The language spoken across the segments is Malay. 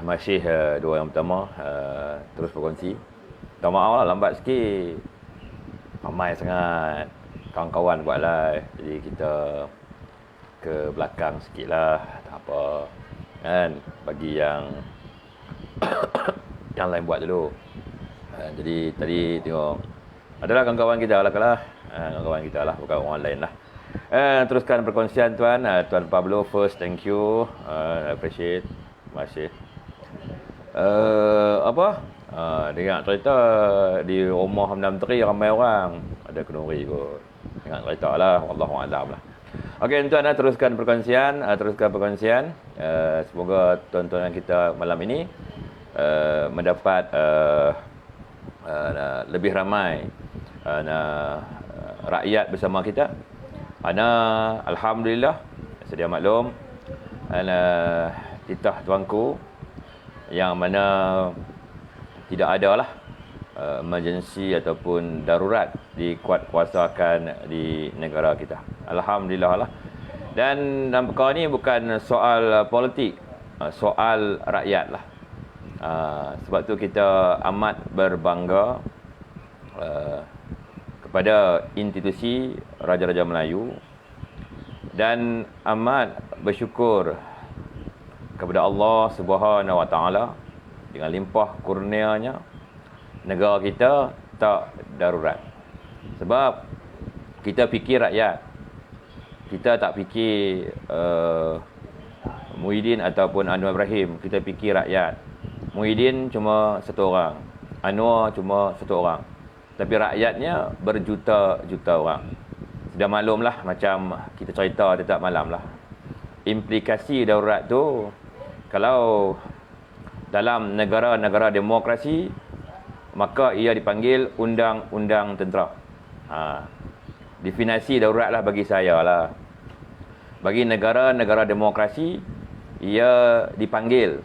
Masih dua yang pertama terus berkongsi. Minta maaf lah lambat sikit. Ramai sangat kawan-kawan buat live. Jadi kita ke belakang sikit lah. Tak apa. Kan? Bagi yang lain buat dulu. Jadi tadi tengok adalah kawan-kawan kita lah kawan-kawan kita lah, bukan orang lain lah. Teruskan perkongsian Tuan. Tuan Pablo first, thank you. Appreciate. Terima kasih. Dengar cerita di rumah Menteri ramai orang. Ada kenduri kot. Dengar cerita lah. Wallahualam lah. Okey tuan, teruskan perkongsian. Semoga tuan-tuan kita malam ini mendapat lebih ramai rakyat bersama kita. Alhamdulillah, sedia maklum, titah tuanku yang mana tidak ada lah emergency ataupun darurat dikuatkuasakan di negara kita. Alhamdulillah lah. Dan dalam perkara ni bukan soal politik, soal rakyat lah. Sebab tu kita amat berbangga kepada institusi Raja-Raja Melayu dan amat bersyukur kepada Allah Subhanahu Wa Taala dengan limpah kurnianya negara kita tak darurat. Sebab kita fikir rakyat, kita tak fikir Muhyiddin ataupun Anwar Ibrahim, kita fikir rakyat. Muhyiddin cuma satu orang, Anwar cuma satu orang, tapi rakyatnya berjuta-juta orang. Sudah maklumlah, macam kita cerita setiap malam lah, implikasi darurat tu. Kalau dalam negara-negara demokrasi, maka ia dipanggil undang-undang tentera. Definisi darurat lah bagi saya lah. Bagi negara-negara demokrasi, ia dipanggil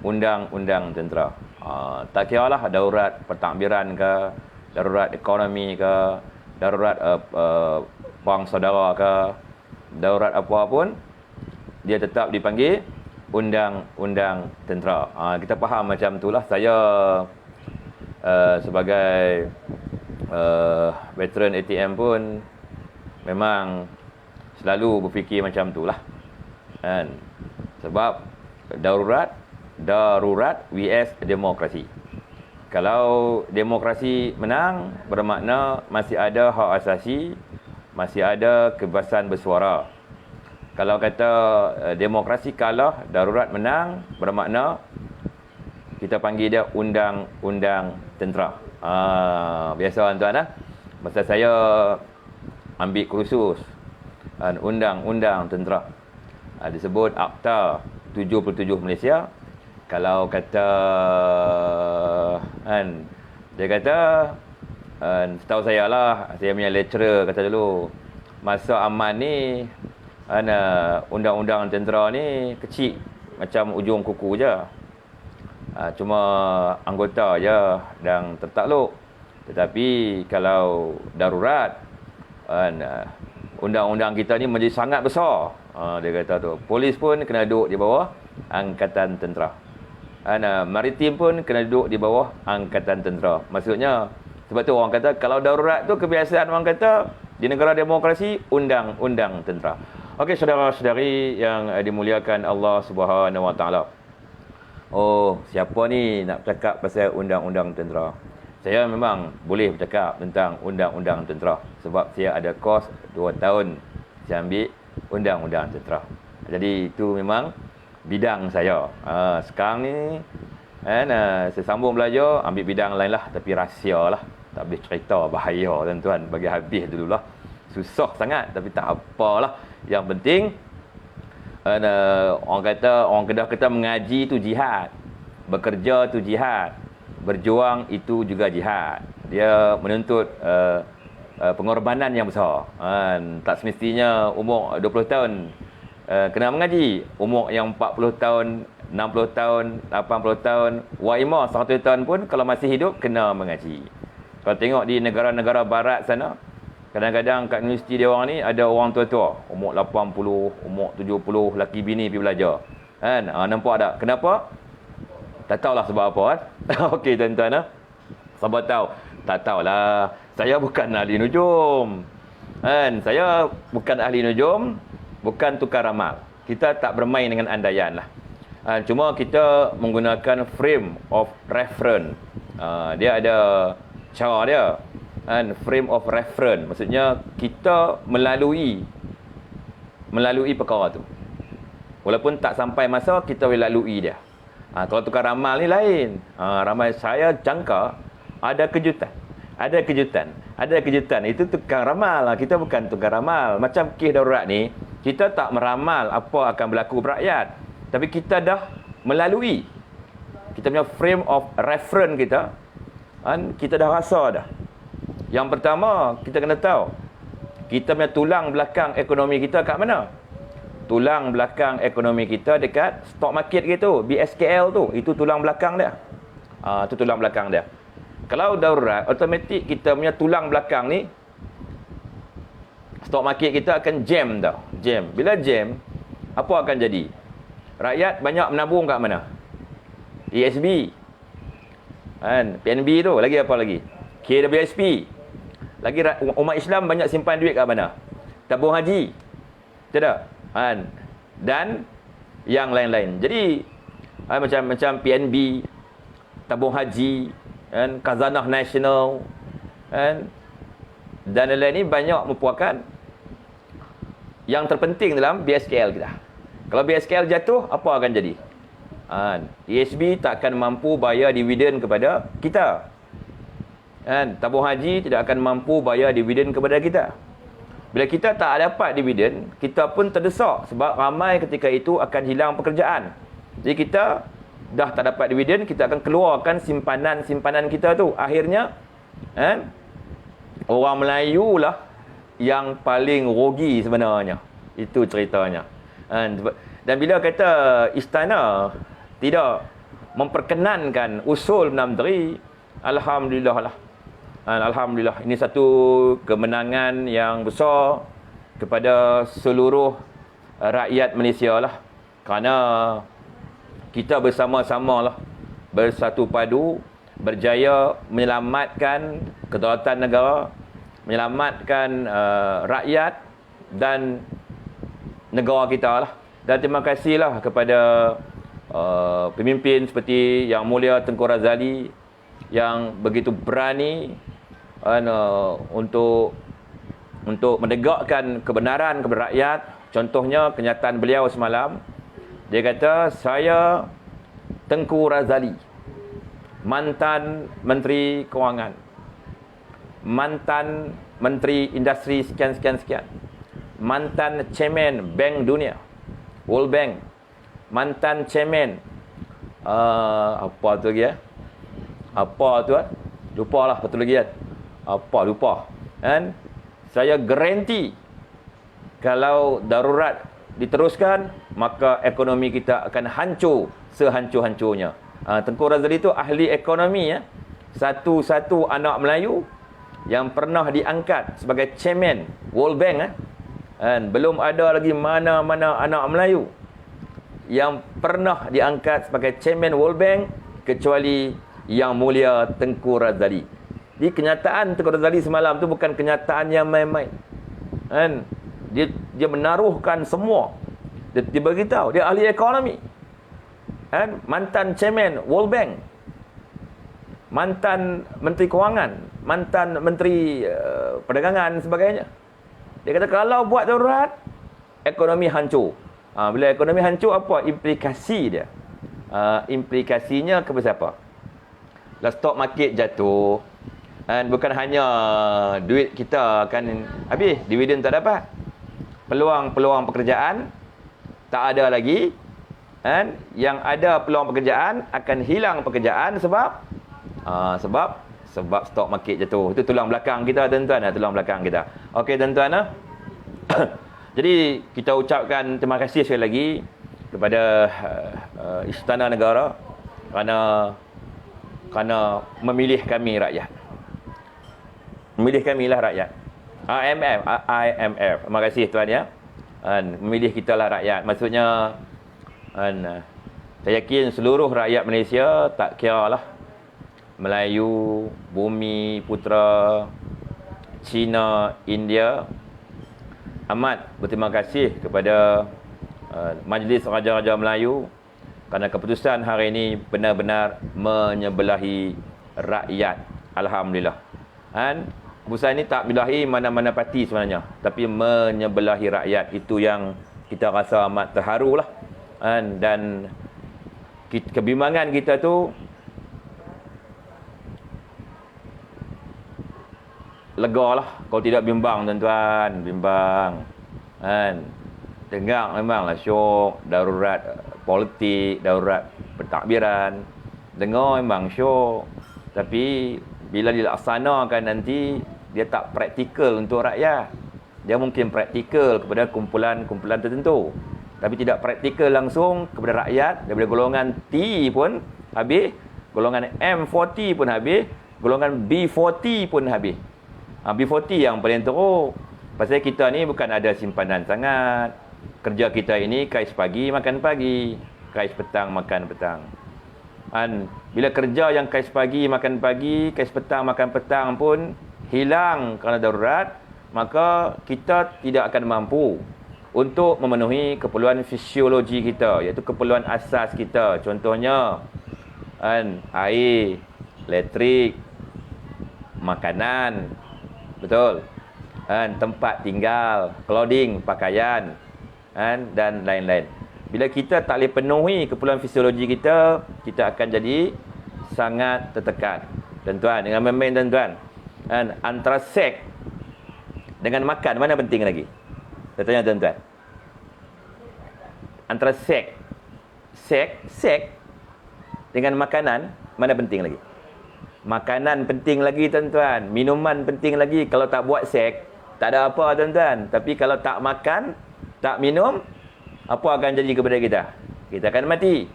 undang-undang tentera. Tak kira lah darurat pentadbiran ke, darurat ekonomi ke, darurat perang saudara ke, darurat apa pun, dia tetap dipanggil undang-undang tentera. Kita faham macam itulah. Saya sebagai veteran ATM pun memang selalu berfikir macam itulah. Sebab darurat vs demokrasi. Kalau demokrasi menang, bermakna masih ada hak asasi, masih ada kebebasan bersuara. Kalau kata demokrasi kalah, darurat menang, bermakna kita panggil dia undang-undang tentera. Biasa tuan-tuan lah. Masa saya ambil kursus undang-undang tentera, disebut Akta 77 Malaysia. Kalau kata dia kata, setahu saya lah, saya punya lecturer kata dulu, masa aman ni undang-undang tentera ni kecil, macam ujung kuku je. Cuma anggota je dan tertakluk. Tetapi kalau darurat, undang-undang kita ni menjadi sangat besar. Dia kata tu, polis pun kena duduk di bawah angkatan tentera. Maritim pun kena duduk di bawah angkatan tentera. Maksudnya, sebab tu orang kata kalau darurat tu kebiasaan orang kata di negara demokrasi undang-undang tentera. Okey, saudara-saudari yang dimuliakan Allah Subhanahu Wa Taala. Oh, siapa ni nak bercakap pasal undang-undang tentera? Saya memang boleh bercakap tentang undang-undang tentera sebab saya ada kos 2 tahun saya ambil undang-undang tentera. Jadi itu memang bidang saya. Sekarang ni saya sambung belajar, ambil bidang lain lah, tapi rahsia lah. Tak boleh cerita, bahaya tuan-tuan, bagi habis dululah. Susah sangat, tapi tak apalah. Yang penting orang Kedah kata mengaji itu jihad, bekerja itu jihad, berjuang itu juga jihad. Dia menuntut pengorbanan yang besar. Tak semestinya umur 20 tahun kena mengaji. Umur yang 40 tahun, 60 tahun, 80 tahun, waimah 100 tahun pun kalau masih hidup kena mengaji. Kalau tengok di negara-negara barat sana, kadang-kadang kat universiti dia orang ni ada orang tua-tua, umur 80, umur 70, laki bini pergi belajar. Kan? Nampak tak? Kenapa? Tak tahulah sebab apa kan? Okey tuan-tuan. Sabar tahu? Tak tahulah. Saya bukan ahli nujum. Kan? Saya bukan ahli nujum, bukan tukar ramal. Kita tak bermain dengan andaian lah. Cuma kita menggunakan frame of reference. Dia ada cara dia. Frame of reference. Maksudnya kita melalui perkara tu. Walaupun tak sampai masa, kita boleh lalui dia. Kalau tukar ramal ni lain. Ramal saya jangka ada kejutan. Ada kejutan. Itu tukar ramal. Kita bukan tukar ramal. Macam kes darurat ni, kita tak meramal apa akan berlaku berakyat. Tapi kita dah melalui. Kita punya frame of reference kita. Kita dah rasa dah. Yang pertama, kita kena tahu. Kita punya tulang belakang ekonomi kita kat mana? Tulang belakang ekonomi kita dekat stock market gitu, BSKL tu. Itu tulang belakang dia. Itu tulang belakang dia. Kalau darurat, automatik kita punya tulang belakang ni, stock market kita akan jam tau. Jam. Bila jam, apa akan jadi? Rakyat banyak menabung kat mana? ESB. PNB tu. Lagi apa lagi? KWSP. Lagi umat Islam banyak simpan duit kat mana? Tabung haji. Tidak? Dan yang lain-lain. Jadi macam PNB, tabung haji, khazanah nasional, dan lain-lain ni banyak merupakan yang terpenting dalam BSKL kita. Kalau BSKL jatuh, apa akan jadi? ESB tak akan mampu bayar dividen kepada kita. Tabung haji tidak akan mampu bayar dividen kepada kita. Bila kita tak dapat dividen, kita pun terdesak sebab ramai ketika itu akan hilang pekerjaan. Jadi kita dah tak dapat dividen, kita akan keluarkan simpanan kita tu. Akhirnya orang Melayu lah yang paling rugi sebenarnya. Itu ceritanya. Dan bila kata istana tidak memperkenankan usul Perdana Menteri, alhamdulillah lah. Alhamdulillah, ini satu kemenangan yang besar kepada seluruh rakyat Malaysia lah. Kerana kita bersama-sama lah, bersatu padu, berjaya menyelamatkan kedaulatan negara, menyelamatkan rakyat dan negara kita lah. Dan terima kasihlah kepada pemimpin seperti Yang Mulia Tengku Razali yang begitu berani untuk menegakkan kebenaran kepada rakyat. Contohnya kenyataan beliau semalam. Dia kata, saya Tengku Razali, mantan Menteri Kewangan, mantan Menteri Industri sekian-sekian, mantan Chairman Bank Dunia, World Bank, mantan Chairman apa tu lagi apa tu lupalah satu lagi lupa saya garanti kalau darurat diteruskan, maka ekonomi kita akan hancur sehancur-hancurnya. Tengku Razali itu ahli ekonomi satu-satu anak Melayu yang pernah diangkat sebagai chairman World Bank. Belum ada lagi mana-mana anak Melayu yang pernah diangkat sebagai chairman World Bank kecuali Yang Mulia Tengku Razali. Jadi kenyataan Tengku Razali semalam tu bukan kenyataan yang main-main. Dia menaruhkan semua. Dia beritahu dia ahli ekonomi. Mantan chairman World Bank, mantan Menteri Kewangan, mantan Menteri Perdagangan sebagainya. Dia kata kalau buat darurat, ekonomi hancur. Bila ekonomi hancur, apa implikasi dia? Implikasinya kepada siapa? Bila stok market jatuh, bukan hanya duit kita akan habis, dividen tak dapat, peluang pekerjaan tak ada lagi. Yang ada peluang pekerjaan akan hilang pekerjaan sebab stok market jatuh. Itu tulang belakang kita, tuan-tuan. Tulang belakang kita. Okey, tuan-tuan. Jadi kita ucapkan terima kasih sekali lagi kepada Istana Negara kerana memilih kami rakyat. Memilih kamilah rakyat. IMF. Terima kasih tuan ya. Memilih kita lah rakyat. Maksudnya Saya yakin seluruh rakyat Malaysia, tak kira lah Melayu, Bumi, Putera, Cina, India, amat berterima kasih kepada Majlis Raja-Raja Melayu kerana keputusan hari ini benar-benar menyebelahi rakyat. Alhamdulillah. Keputusan ini tak menyebelahi mana-mana parti sebenarnya, tapi menyebelahi rakyat. Itu yang kita rasa amat terharu lah. Dan kebimbangan kita tu lega lah. Kalau tidak bimbang tuan-tuan, bimbang. Dengar memanglah syok, darurat politik, darurat pentadbiran. Dengar memang syok. Tapi bila dilaksanakan nanti, dia tak praktikal untuk rakyat. Dia mungkin praktikal kepada kumpulan-kumpulan tertentu, tapi tidak praktikal langsung kepada rakyat. Daripada golongan T pun habis, golongan M40 pun habis, golongan B40 pun habis. B40 yang paling teruk. Pasal kita ni bukan ada simpanan sangat. Kerja kita ini kais pagi makan pagi, kais petang makan petang. Bila kerja yang kais pagi makan pagi, kais petang makan petang pun hilang kerana darurat, maka kita tidak akan mampu untuk memenuhi keperluan fisiologi kita, iaitu keperluan asas kita. Contohnya air, elektrik, makanan, betul, tempat tinggal, clothing, pakaian, dan lain-lain. Bila kita tak boleh penuhi keperluan fisiologi kita, kita akan jadi sangat tertekan. Tuan-tuan, dengan main-main tuan-tuan, antara seks dengan makan, mana penting lagi? Saya tanya tuan-tuan. Antara seks dengan makanan, mana penting lagi? Makanan penting lagi tuan-tuan. Minuman penting lagi. Kalau tak buat seks, tak ada apa tuan-tuan. Tapi kalau tak makan, tak minum, apa akan jadi kepada kita? Kita akan mati.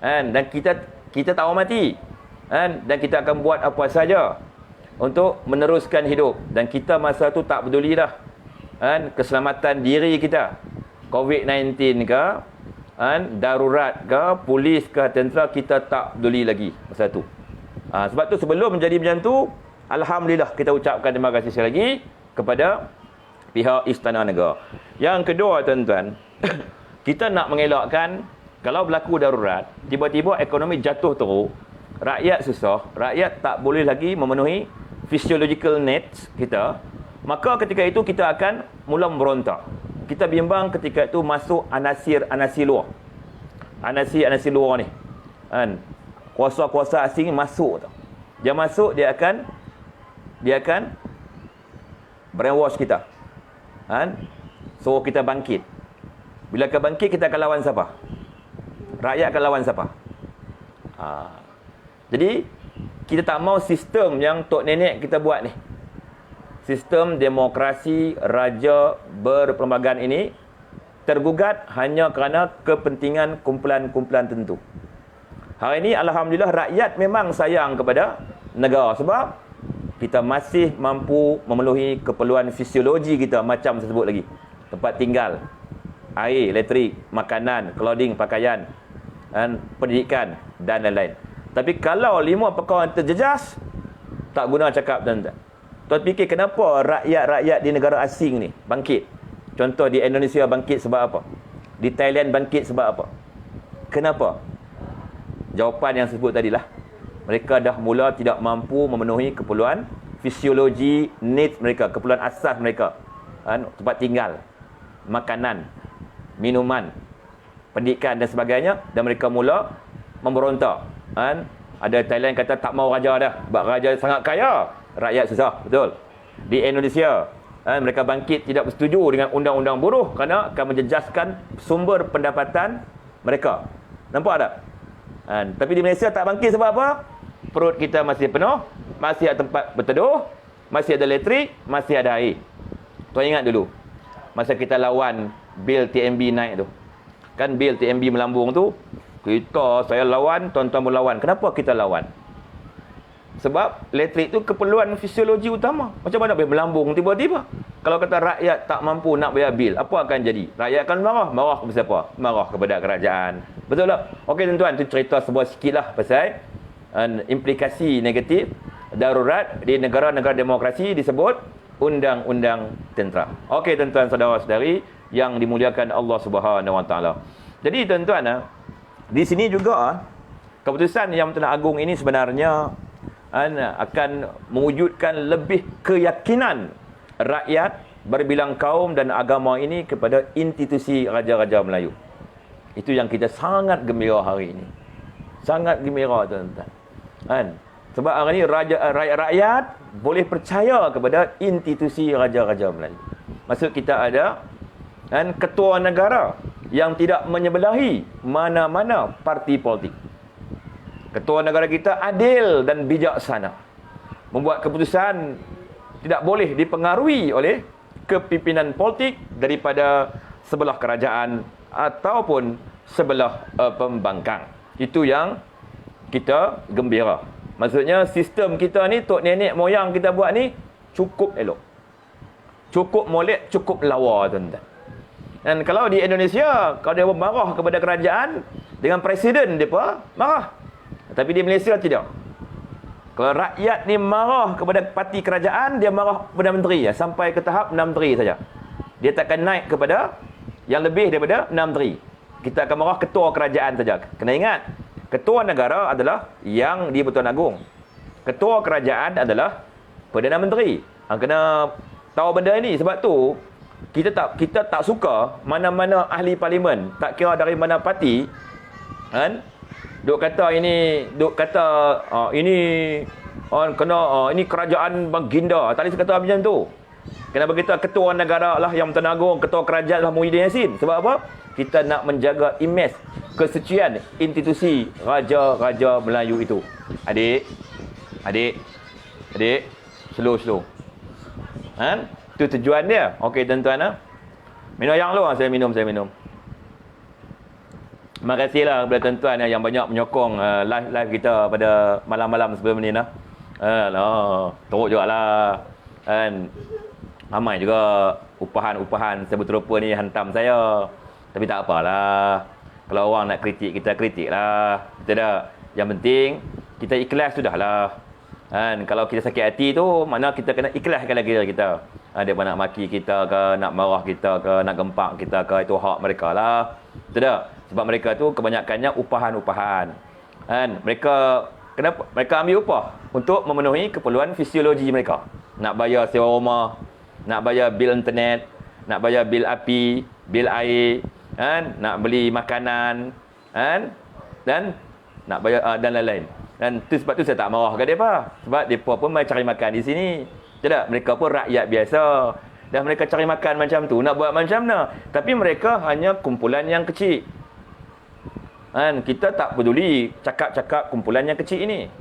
Dan kita tak mau mati. Dan kita akan buat apa saja untuk meneruskan hidup. Dan kita masa tu tak peduli dah keselamatan diri kita. COVID-19 ke, darurat ke, polis ke, tentera, kita tak peduli lagi masa tu. Sebab tu sebelum menjadi macam tu, alhamdulillah kita ucapkan terima kasih sekali lagi kepada pihak Istana Negara. Yang kedua tuan-tuan, kita nak mengelakkan kalau berlaku darurat, tiba-tiba ekonomi jatuh teruk, rakyat susah, rakyat tak boleh lagi memenuhi physiological needs kita, maka ketika itu kita akan mula memberontak. Kita bimbang ketika itu masuk anasir luar. Anasir luar ni. Kuasa-kuasa asing masuk tu. Dia masuk, dia akan brainwash kita. So kita bangkit. Bila kita bangkit, kita akan lawan siapa? Rakyat akan lawan siapa? Jadi kita tak mau sistem yang tok nenek kita buat ni. Sistem demokrasi raja berperlembagaan ini tergugat hanya kerana kepentingan kumpulan-kumpulan tertentu. Hari ini alhamdulillah rakyat memang sayang kepada negara sebab kita masih mampu memenuhi keperluan fisiologi kita macam saya sebut lagi. Tempat tinggal, air, elektrik, makanan, clothing, pakaian, pendidikan dan lain-lain. Tapi kalau 5 perkara yang terjejas, tak guna cakap tuan-tuan. Tuan fikir kenapa rakyat-rakyat di negara asing ni bangkit? Contoh di Indonesia bangkit sebab apa? Di Thailand bangkit sebab apa? Kenapa? Jawapan yang saya sebut tadilah. Mereka dah mula tidak mampu memenuhi keperluan fisiologi needs mereka, keperluan asas mereka. Tempat tinggal, makanan, minuman, pendidikan dan sebagainya, dan mereka mula memberontak. Ada Thailand kata tak mau raja dah, sebab raja sangat kaya, rakyat susah, betul. Di Indonesia, mereka bangkit tidak bersetuju dengan undang-undang buruh kerana akan menjejaskan sumber pendapatan mereka. Nampak tak? Tapi di Malaysia tak bangkit sebab apa? Perut kita masih penuh, masih ada tempat berteduh, masih ada elektrik, masih ada air. Tuan ingat dulu, masa kita lawan bil TMB naik tu. Kan bil TMB melambung tu, saya lawan, tuan-tuan pun lawan. Kenapa kita lawan? Sebab elektrik tu keperluan fisiologi utama. Macam mana boleh melambung tiba-tiba? Kalau kata rakyat tak mampu nak bayar bil, apa akan jadi? Rakyat akan marah. Marah kepada siapa? Marah kepada kerajaan. Betul tak? Okey tuan-tuan, itu cerita sebuah sikit lah pasal implikasi negatif darurat di negara-negara demokrasi disebut undang-undang tentera. Okey tuan-tuan, saudara-saudari yang dimuliakan Allah Subhanahu Wa Taala. Jadi tuan-tuan, di sini juga keputusan Yang Bertuan Agong ini sebenarnya akan mewujudkan lebih keyakinan rakyat berbilang kaum dan agama ini kepada institusi Raja-Raja Melayu. Itu yang kita sangat gembira hari ini. Sangat gembira tuan-tuan. Sebab hari ini rakyat boleh percaya kepada institusi Raja-Raja Melayu. Maksud kita ada ketua negara yang tidak menyebelahi mana-mana parti politik. Ketua negara kita adil dan bijaksana. Membuat keputusan tidak boleh dipengaruhi oleh kepimpinan politik daripada sebelah kerajaan ataupun sebelah pembangkang. Itu yang kita gembira. Maksudnya sistem kita ni, tok nenek moyang kita buat ni cukup elok. Cukup molek, cukup lawa tuan-tuan. Dan kalau di Indonesia, kalau dia marah kepada kerajaan, dengan presiden dia pun marah. Tapi di Malaysia tidak. Kalau rakyat ni marah kepada parti kerajaan, dia marah kepada menteri ya, sampai ke tahap 6 menteri saja. Dia takkan naik kepada yang lebih daripada 6 menteri. Kita akan marah ketua kerajaan saja. Kena ingat, ketua negara adalah yang di Bertuan Agong. Ketua kerajaan adalah Perdana Menteri. Kena tahu benda ini. Sebab tu kita tak suka mana-mana ahli parlimen, tak kira dari mana parti, duk kata ini ini kerajaan baginda. Tak boleh kata macam tu. Kenapa kita ketua negara lah Yang Bertuan Agong, ketua kerajaan lah Muhyiddin Yassin? Sebab apa? Kita nak menjaga imej kesucian institusi Raja-Raja Melayu itu. Adik, slow. Itu tujuan dia. Okey tuan-tuan, minum yang lu, saya minum. Terima kasihlah kepada tuan-tuan yang banyak menyokong live kita pada malam-malam sebelum ni lah. Teruk jugalah. Ramai juga upahan sebetul-betul ni hantam saya. Tapi tak apalah. Kalau orang nak kritik, kita kritik lah. Betul tak? Yang penting kita ikhlas sudahlah. Kalau kita sakit hati tu, mana kita kena ikhlaskan lagi kita. Dia nak maki kita ke, nak marah kita ke, nak gempak kita ke, itu hak mereka lah. Betul tak? Sebab mereka tu kebanyakannya upahan-upahan. Kenapa? Mereka ambil upah untuk memenuhi keperluan fisiologi mereka. Nak bayar sewa rumah, nak bayar bil internet, nak bayar bil api, bil air, nak beli makanan, dan nak bayar dan lain-lain. Dan sebab tu saya tak marah ke mereka. Sebab mereka pun cari makan di sini. Tidak, mereka pun rakyat biasa. Dan mereka cari makan macam tu, nak buat macam mana. Tapi mereka hanya kumpulan yang kecil. Kita tak peduli cakap-cakap kumpulan yang kecil ini.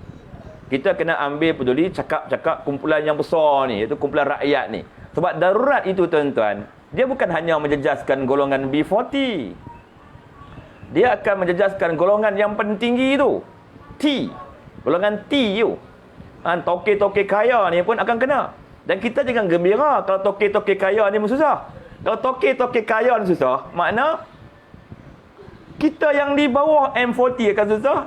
Kita kena ambil peduli cakap-cakap kumpulan yang besar ni, iaitu kumpulan rakyat ni. Sebab darurat itu tuan-tuan, dia bukan hanya menjejaskan golongan B40. Dia akan menjejaskan golongan yang paling tinggi itu, T. Golongan T itu. Toke-toke kaya ni pun akan kena. Dan kita jangan gembira kalau toke-toke kaya ni susah. Kalau toke-toke kaya ni susah, makna kita yang di bawah M40 akan susah,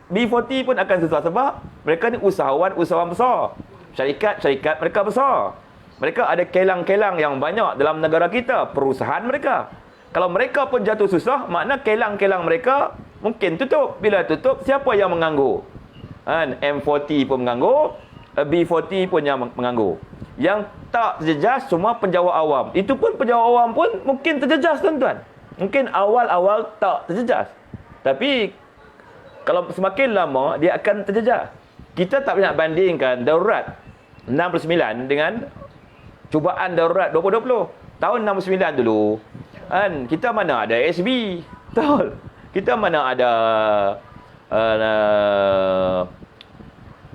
B40 pun akan susah. Sebab mereka ni usahawan besar. Syarikat mereka besar. Mereka ada kelang-kelang yang banyak dalam negara kita, perusahaan mereka. Kalau mereka pun jatuh susah, makna kelang-kelang mereka mungkin tutup. Bila tutup, siapa yang menganggur? M40 pun menganggur, B40 pun yang menganggur. Yang tak terjejas semua penjawat awam. Itu pun penjawat awam pun mungkin terjejas tuan-tuan. Mungkin awal-awal tak terjejas. Tapi kalau semakin lama dia akan terjejas. Kita tak nak bandingkan darurat 69 dengan cubaan darurat 2020. Tahun 69 dulu, kita mana ada SB. Betul. Kita mana ada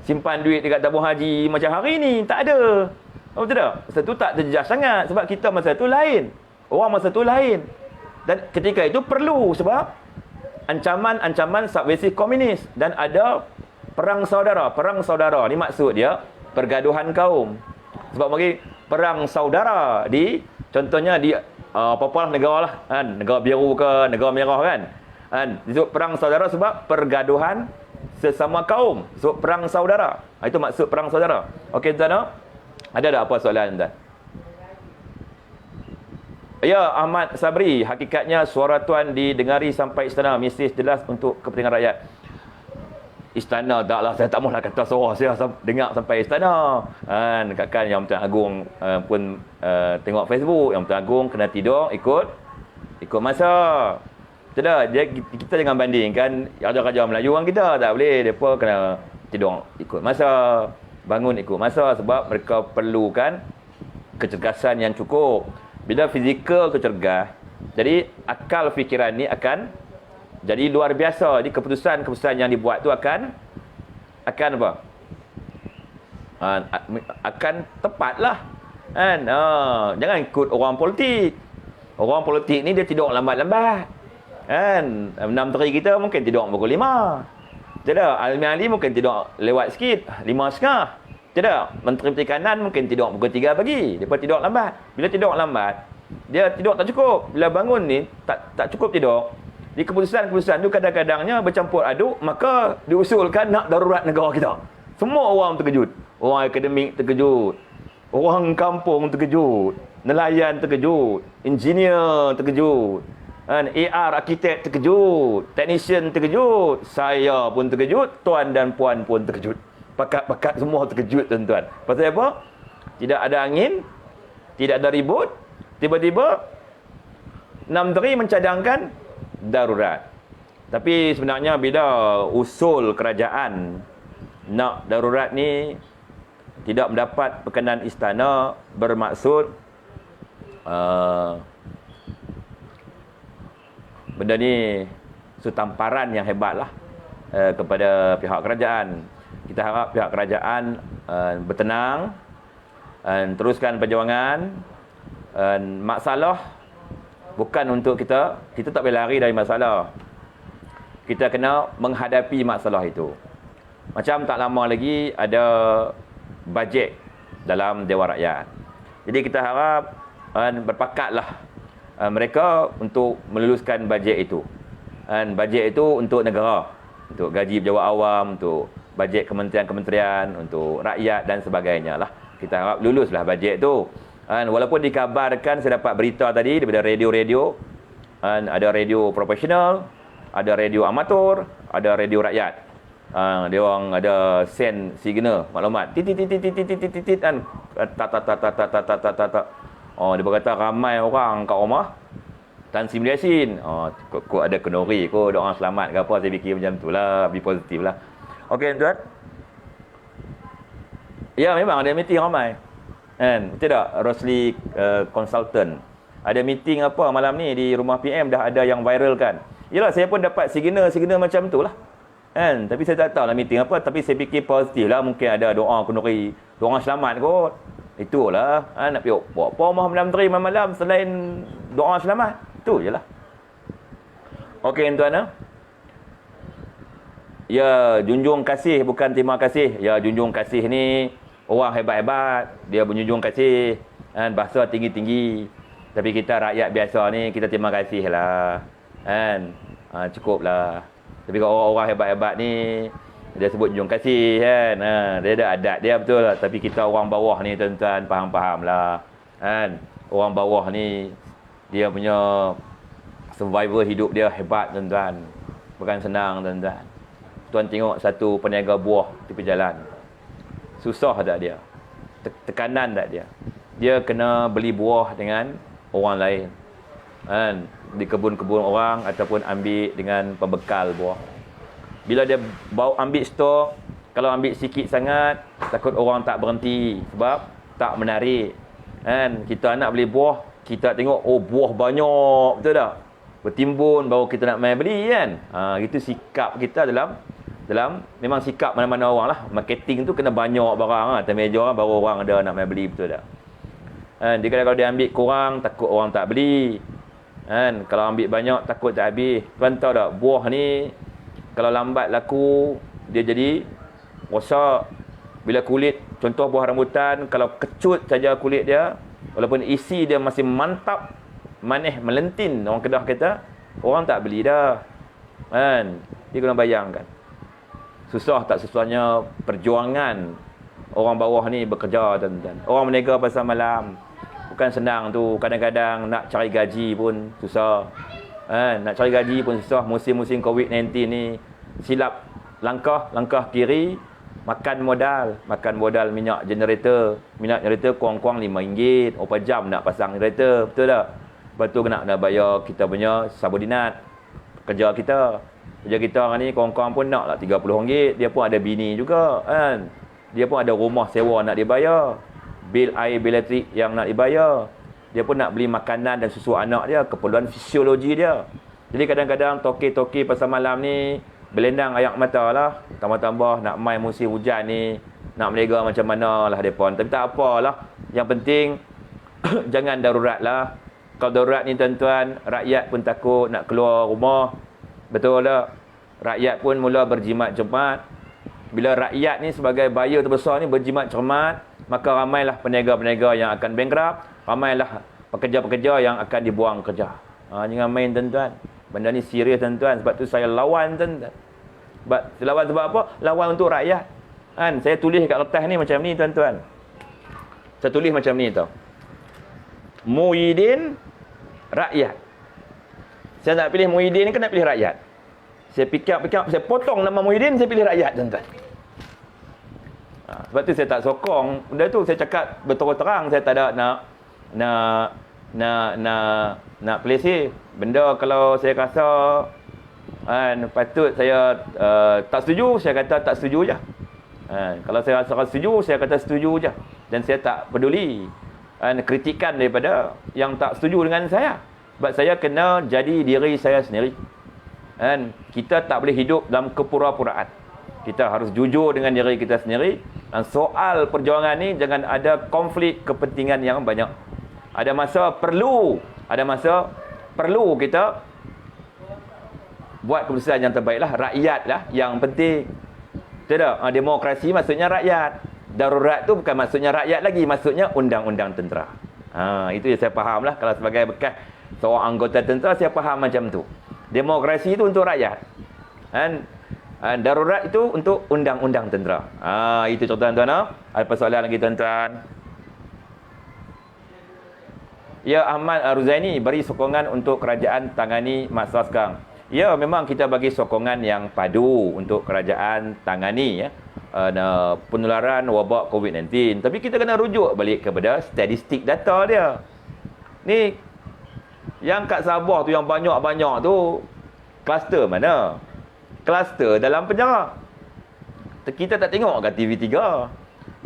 simpan duit dekat tabung haji macam hari ni. Tak ada. Betul tak? Masa tu tak terjejas sangat. Sebab kita masa tu lain. Orang masa tu lain. Dan ketika itu perlu. Sebab ancaman subversif komunis. Dan ada perang saudara. Perang saudara ni maksud dia pergaduhan kaum. Sebab bagi perang saudara di, contohnya di apa-apa negara lah kan, negara biru ke negara merah kan, disebut perang saudara sebab pergaduhan sesama kaum, so perang saudara. Itu maksud perang saudara. Okey tuan, ada tak apa soalan tuan? Ya, Ahmad Sabri, hakikatnya suara tuan didengari sampai istana, mesej jelas untuk kepentingan rakyat. Istana taklah, saya tak mahulah kata suara saya dengar sampai istana. Kan yang Tuan Agong pun tengok Facebook, yang Tuan Agong kena tidur ikut masa. Tidak, kita jangan bandingkan raja-raja Melayu orang kita, tak boleh. Mereka kena tidur ikut masa, bangun ikut masa sebab mereka perlukan kecergasan yang cukup. Bila fizikal tu cergas, jadi akal fikiran ni akan jadi luar biasa. Jadi keputusan yang dibuat tu akan apa? Akan tepatlah. Kan? Jangan ikut orang politik. Orang politik ni dia tidur lambat-lambat. Kan? Menteri kita mungkin tidur pukul 5. Tidak, ahli-ahli mungkin tidur lewat sikit, 5.30. Tidak, Menteri Perikanan mungkin tidur pukul 3 pagi. Dia tidur lambat. Bila tidur lambat, dia tidur tak cukup. Bila bangun ni, tak cukup tidur. Di keputusan-keputusan tu kadang-kadangnya bercampur aduk, maka diusulkan nak darurat negara kita. Semua orang terkejut. Orang akademik terkejut. Orang kampung terkejut. Nelayan terkejut. Engineer terkejut. AR arkitek terkejut. Technician terkejut. Saya pun terkejut. Tuan dan puan pun terkejut. Pakat-pakat semua terkejut tuan-tuan. Pasal apa? Tidak ada angin, tidak ada ribut. Tiba-tiba Menteri mencadangkan darurat. Tapi sebenarnya bila usul kerajaan nak darurat ni tidak mendapat berkenan istana, bermaksud benda ni tamparan yang hebatlah kepada pihak kerajaan. Kita harap pihak kerajaan bertenang, teruskan perjuangan. Masalah bukan untuk kita tak boleh lari dari masalah. Kita kena menghadapi masalah itu. Macam tak lama lagi ada bajet dalam Dewan Rakyat. Jadi kita harap berpakatlah mereka untuk meluluskan bajet itu. Bajet itu untuk negara, untuk gaji pejabat awam, untuk bajet kementerian-kementerian, untuk rakyat dan sebagainya lah. Kita harap luluslah bajet tu. Walaupun dikabarkan, saya dapat berita tadi daripada radio-radio, ada radio profesional, ada radio amatur, ada radio rakyat. Dia orang ada send signal maklumat. Titit kan. Dia berkata ramai orang kat rumah Tan Sri Yasin. Kok ada kenori, kok ada orang selamat ke apa, saya fikir macam tu lah, be positif lah. Okey tuan. Ya, memang ada meeting ramai. Betul tak? Rosli Consultant. Ada meeting apa malam ni di rumah PM, dah ada yang viral kan. Yalah, saya pun dapat signal macam tu lah. Tapi saya tak tahu lah meeting apa, tapi saya fikir positif lah. Mungkin ada doa kenuri, doa selamat kot. Itulah. Nak pergi buat apa rumah Menteri malam selain doa selamat. Itu je lah. Okey tuan. Ya, junjung kasih bukan terima kasih. Ya, junjung kasih ni orang hebat-hebat, dia menjunjung kasih, bahasa tinggi-tinggi. Tapi kita rakyat biasa ni, kita terima kasih lah. Cukup lah. Tapi kalau orang hebat-hebat ni, dia sebut junjung kasih kan. Dia ada adat dia, betul lah. Tapi kita orang bawah ni tuan-tuan, faham-faham lah. Orang bawah ni, dia punya survival hidup dia hebat tuan-tuan. Bukan senang tuan-tuan. Tuan tengok satu peniaga buah tepi jalan. Susah tak dia? Tekanan tak dia? Dia kena beli buah dengan orang lain. Di kebun-kebun orang ataupun ambil dengan pembekal buah. Bila dia bawa ambil stok, kalau ambil sikit sangat, takut orang tak berhenti sebab tak menarik. Kita nak beli buah, kita tengok buah banyak, betul tak? Bertimbun baru kita nak main beli kan. Itu sikap kita dalam memang sikap mana-mana orang lah. Marketing tu kena banyak barang lah. Atas meja orang baru orang ada nak main beli, betul tak? Dia kalau dia ambil kurang, takut orang tak beli. Kalau ambil banyak, takut tak habis. Tuan tahu tak, buah ni kalau lambat laku, dia jadi rosak. Bila kulit Contoh buah rambutan, kalau kecut saja kulit dia, walaupun isi dia masih mantap, manis, melentin, orang Kedah kata, orang tak beli dah. Kan? Dia kena bayangkan. Susah tak susahnya perjuangan orang bawah ni bekerja, tuan-tuan. Orang berniaga pasar malam. Bukan senang tu. Kadang-kadang nak cari gaji pun susah. Nak cari gaji pun susah. Musim-musim COVID-19 ni, silap langkah kiri, makan modal minyak generator. Minyak generator kurang-kurang RM5 berapa jam nak pasang generator, betul tak? Lepas tu kena bayar kita punya subordinat kerja kita orang ni kurang-kurang pun nak lah RM30. Dia pun ada bini juga kan, dia pun ada rumah sewa nak dibayar, bil air, bil elektrik yang nak dibayar, dia pun nak beli makanan dan susu anak dia, keperluan fisiologi dia. Jadi kadang-kadang toke-toke pasar malam ni belendang ayak mata lah. Tambah-tambah nak main musim hujan ni, nak berniaga macam mana lah mereka. Tapi tak apalah. Yang penting jangan darurat lah. Kalau darurat ni tuan-tuan, rakyat pun takut nak keluar rumah. Betul tak? Rakyat pun mula berjimat cermat. Bila rakyat ni sebagai buyer terbesar ni berjimat cermat, maka ramailah peniaga-peniaga yang akan bankrupt. Ramailah pekerja-pekerja yang akan dibuang kerja. Jangan main tuan-tuan. Benda ni serius tuan-tuan. Sebab tu saya lawan tuan-tuan. Sebab apa? Lawan untuk rakyat. Kan? Saya tulis kat kertas ni macam ni tuan-tuan. Saya tulis macam ni tau. Muhyiddin rakyat. Saya nak pilih Muhyiddin ke nak pilih rakyat? Saya fikir, saya potong nama Muhyiddin, saya pilih rakyat tuan-tuan. Sebab tu saya tak sokong. Benda tu saya cakap berterang-terang, saya tak ada nak pelesir. Benda kalau saya rasa patut saya tak setuju, saya kata tak setuju je. Kalau saya rasa setuju, saya kata setuju je. Dan saya tak peduli kritikan daripada yang tak setuju dengan saya. Sebab saya kena jadi diri saya sendiri. Kita tak boleh hidup dalam kepura-puraan. Kita harus jujur dengan diri kita sendiri. Dan soal perjuangan ni jangan ada konflik kepentingan yang banyak. Ada masa perlu kita buat keputusan yang terbaik lah. Rakyat lah yang penting. Tidak, demokrasi maksudnya rakyat. Darurat tu bukan maksudnya rakyat lagi, maksudnya undang-undang tentera. Itu yang saya faham lah. Kalau sebagai bekas seorang anggota tentera, saya faham macam tu. Demokrasi itu untuk rakyat. Darurat itu untuk undang-undang tentera. Itu contoh tuan-tuan. Ada persoalan lagi tuan-tuan? Ya, Ahmad Ruzaini beri sokongan untuk kerajaan tangani masalah sekarang. Ya, memang kita bagi sokongan yang padu untuk kerajaan tangani penularan wabak COVID-19. Tapi kita kena rujuk balik kepada statistik data dia. Ni yang kat Sabah tu yang banyak-banyak tu kluster mana? Kluster dalam penjara. Kita tak tengok kat TV3.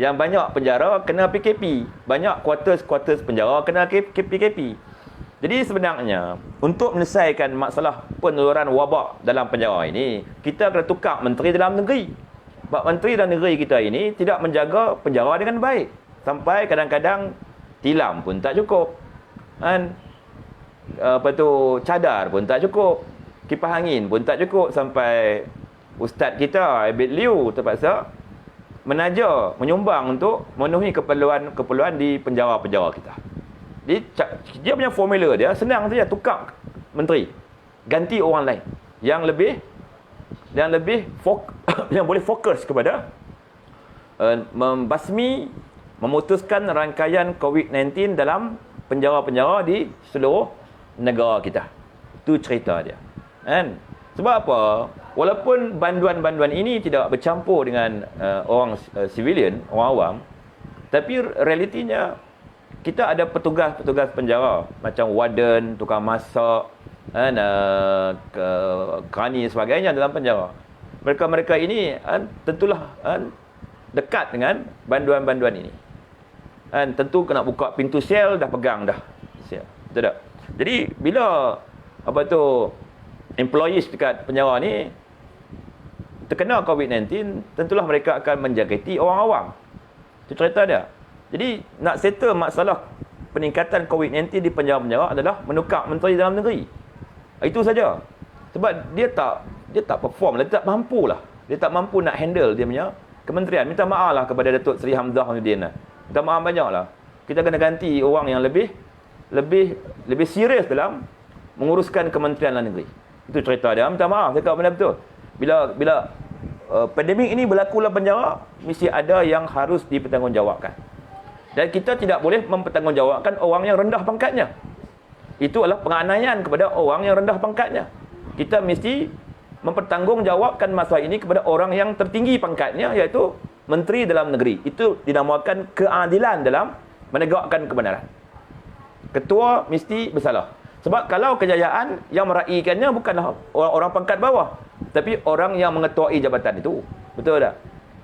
Yang banyak penjara kena PKP. Banyak quarters penjara kena PKP. Jadi sebenarnya untuk menyelesaikan masalah penularan wabak dalam penjara ini, kita kena tukar Menteri Dalam Negeri. Sebab Menteri Dalam Negeri kita ini tidak menjaga penjara dengan baik. Sampai kadang-kadang tilam pun tak cukup. Cadar pun tak cukup. Kipas angin pun tak cukup. Sampai Ustaz kita, Abid Liu, terpaksa menyumbang untuk memenuhi keperluan di penjara-penjara kita. Jadi, dia punya formula dia senang saja, tukar menteri. Ganti orang lain. Yang lebih yang boleh fokus kepada memutuskan rangkaian COVID-19 dalam penjara-penjara di seluruh negara kita. Itu cerita dia. Sebab apa? Walaupun banduan-banduan ini tidak bercampur dengan orang civilian, orang awam, tapi realitinya kita ada petugas-petugas penjara macam warden, tukang masak, kerani dan sebagainya dalam penjara. Mereka ini tentulah dekat dengan banduan-banduan ini. Tentu kena buka pintu sel, dah pegang dah sel. Betul tak? Jadi bila employees dekat penjara ni terkena COVID-19, tentulah mereka akan menjagati orang awam. Itu cerita dia. Jadi nak settle masalah peningkatan COVID-19 di penjara-penjara adalah menukar Menteri Dalam Negeri. Itu saja. Sebab dia tak perform lah, dia tak mampu nak handle dia punya kementerian. Minta maaf lah kepada Datuk Seri Hamzah Hamidin lah. Minta maaf banyak lah. Kita kena ganti orang yang lebih serius dalam menguruskan Kementerian Dalam Negeri. Itu cerita dia. Minta maaf, cakap benda betul. Bila pandemik ini berlaku dalam penjara, mesti ada yang harus dipertanggungjawabkan. Dan kita tidak boleh mempertanggungjawabkan orang yang rendah pangkatnya. Itu adalah penganiayaan kepada orang yang rendah pangkatnya. Kita mesti mempertanggungjawabkan masalah ini kepada orang yang tertinggi pangkatnya, iaitu Menteri Dalam Negeri. Itu dinamakan keadilan dalam menegakkan kebenaran. Ketua mesti bersalah. Sebab kalau kejayaan yang meraihkannya bukanlah orang pangkat bawah, tapi orang yang mengetuai jabatan itu. Betul tak?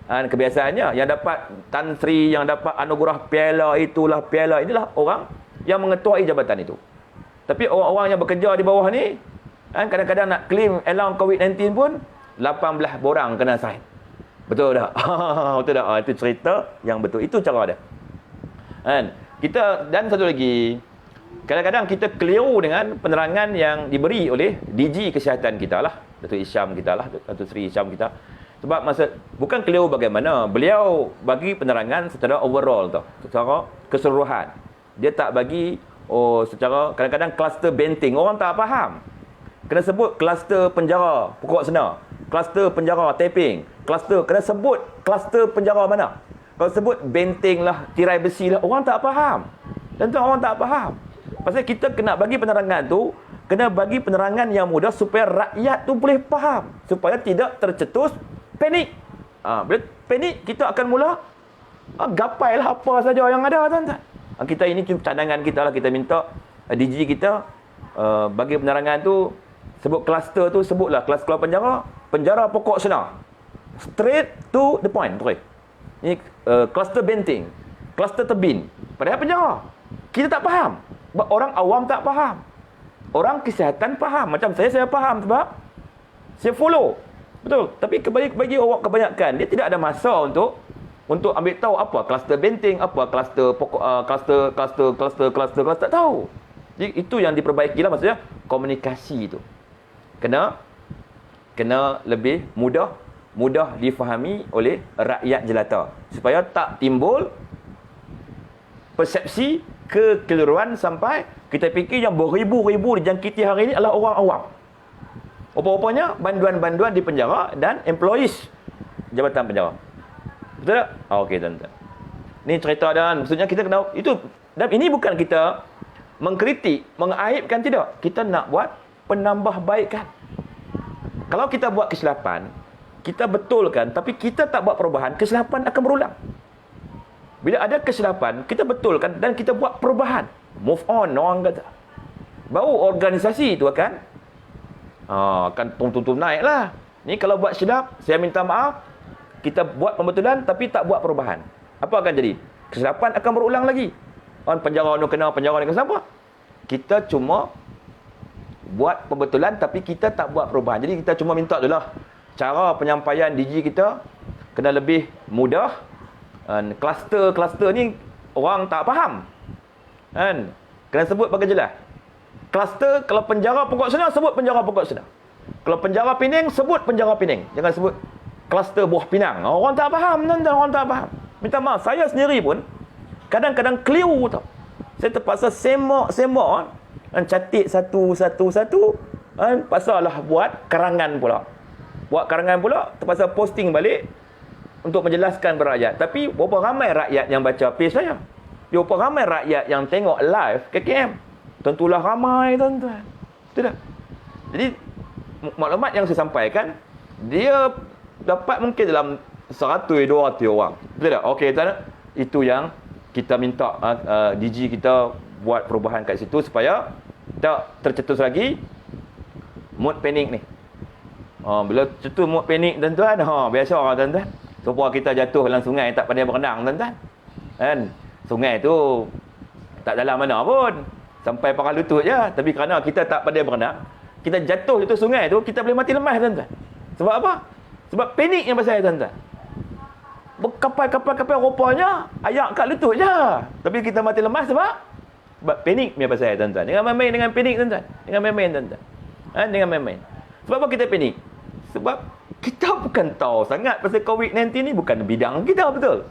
Kebiasaannya yang dapat Tan Sri, yang dapat anugerah piala inilah orang yang mengetuai jabatan itu. Tapi orang-orang yang bekerja di bawah ni, kadang-kadang nak claim allowance COVID-19 pun 18 borang kena sign. Betul tak? Betul tak? Itu cerita yang betul. Itu cara dia. Kita, dan satu lagi, kadang-kadang kita keliru dengan penerangan yang diberi oleh DG Kesihatan kita lah, Datuk Isham kita lah, Datuk Seri Isham kita. Sebab bukan keliru bagaimana, beliau bagi penerangan secara overall tau, secara keseluruhan. Dia tak bagi secara, kadang-kadang kluster Benting, orang tak faham. Kena sebut kluster penjara Pokok Senar, kluster penjara Tapping, kena sebut kluster penjara mana. Kalau sebut Benting lah, tirai besi lah, orang tak faham. Dan tu orang tak faham. Pasal kita kena bagi penerangan tu, kena bagi penerangan yang mudah supaya rakyat tu boleh faham, supaya tidak tercetus panik. Bila panik, kita akan mula gapai lah apa saja yang ada, tuan-tuan. Kita ini cadangan kita lah, kita minta DG kita bagi penerangan tu, sebut kluster tu, sebutlah kluster penjara Pokok Senar. Straight to the point. Ini kluster Benting, kluster Tebin, padahal penjara. Kita tak faham. Orang awam tak faham. Orang kesihatan faham. Macam saya faham sebab saya follow. Betul. Tapi bagi orang kebanyakan, dia tidak ada masa untuk ambil tahu apa kluster Benting, apa kluster pokok, kluster tak tahu. Jadi itu yang diperbaikilah, maksudnya komunikasi itu kena lebih mudah difahami oleh rakyat jelata, supaya tak timbul persepsi kekeliruan sampai kita fikir yang beribu-ribu dijangkiti hari ini adalah orang awam. Apa-apanya banduan-banduan di penjara dan employees jabatan penjara. Betul tak? Okey, tuan-tuan. Ini cerita, dan maksudnya kita kena itu, dan ini bukan kita mengkritik, mengaibkan, tidak. Kita nak buat penambahbaikan. Kalau kita buat kesilapan, kita betulkan, tapi kita tak buat perubahan, kesilapan akan berulang. Bila ada kesilapan, kita betulkan dan kita buat perubahan. Move on, orang kata. Baru organisasi itu akan tum-tum naik lah. Ni kalau buat silap, saya minta maaf, kita buat pembetulan tapi tak buat perubahan. Apa akan jadi? Kesilapan akan berulang lagi. Orang penjara ni kena, penjara ni kena, siapa? Kita cuma buat pembetulan tapi kita tak buat perubahan. Jadi kita cuma minta tu lah, cara penyampaian DG kita kena lebih mudah. Kluster ni orang tak faham. Kena sebut bagi jelas. Kluster, kalau penjara Pokok Senar, sebut penjara Pokok Senar. Kalau penjara Pening, sebut penjara Pening. Jangan sebut kluster Buah Pinang. Orang tak faham, tuan-tuan, orang tak faham. Minta maaf, saya sendiri pun kadang-kadang keliru tau. Saya terpaksa semak catik satu. Pasal lah buat karangan pula. Terpaksa posting balik untuk menjelaskan kepada rakyat. Tapi berapa ramai rakyat yang baca page saya? Berapa ramai rakyat yang tengok live KKM? Tentulah ramai, tuan-tuan. Betul tak? Jadi maklumat yang saya sampaikan, dia dapat mungkin dalam 100-200 orang. Betul tak? Okey, tuan. Itu yang kita minta DG kita buat perubahan kat situ supaya tak tercetus lagi mood panik ni. Bila cetus mood panik, tuan-tuan, biasa orang, tuan-tuan. Supaya kita jatuh dalam sungai tak pandai berenang, tuan-tuan. Kan? Sungai tu tak dalam mana pun, sampai paras lutut je. Tapi kerana kita tak pandai berenang, kita jatuh itu sungai tu, kita boleh mati lemas, tuan-tuan. Sebab apa? Sebab panik yang pasal, tuan-tuan. Kapal rupanya ayak kat lutut je. Tapi kita mati lemas sebab panik yang pasal, tuan-tuan. Jangan main-main dengan panik, tuan-tuan. Jangan main-main, tuan-tuan. Jangan main-main. Sebab apa kita panik? Sebab kita bukan tahu sangat pasal COVID-19 ni, bukan bidang kita, betul.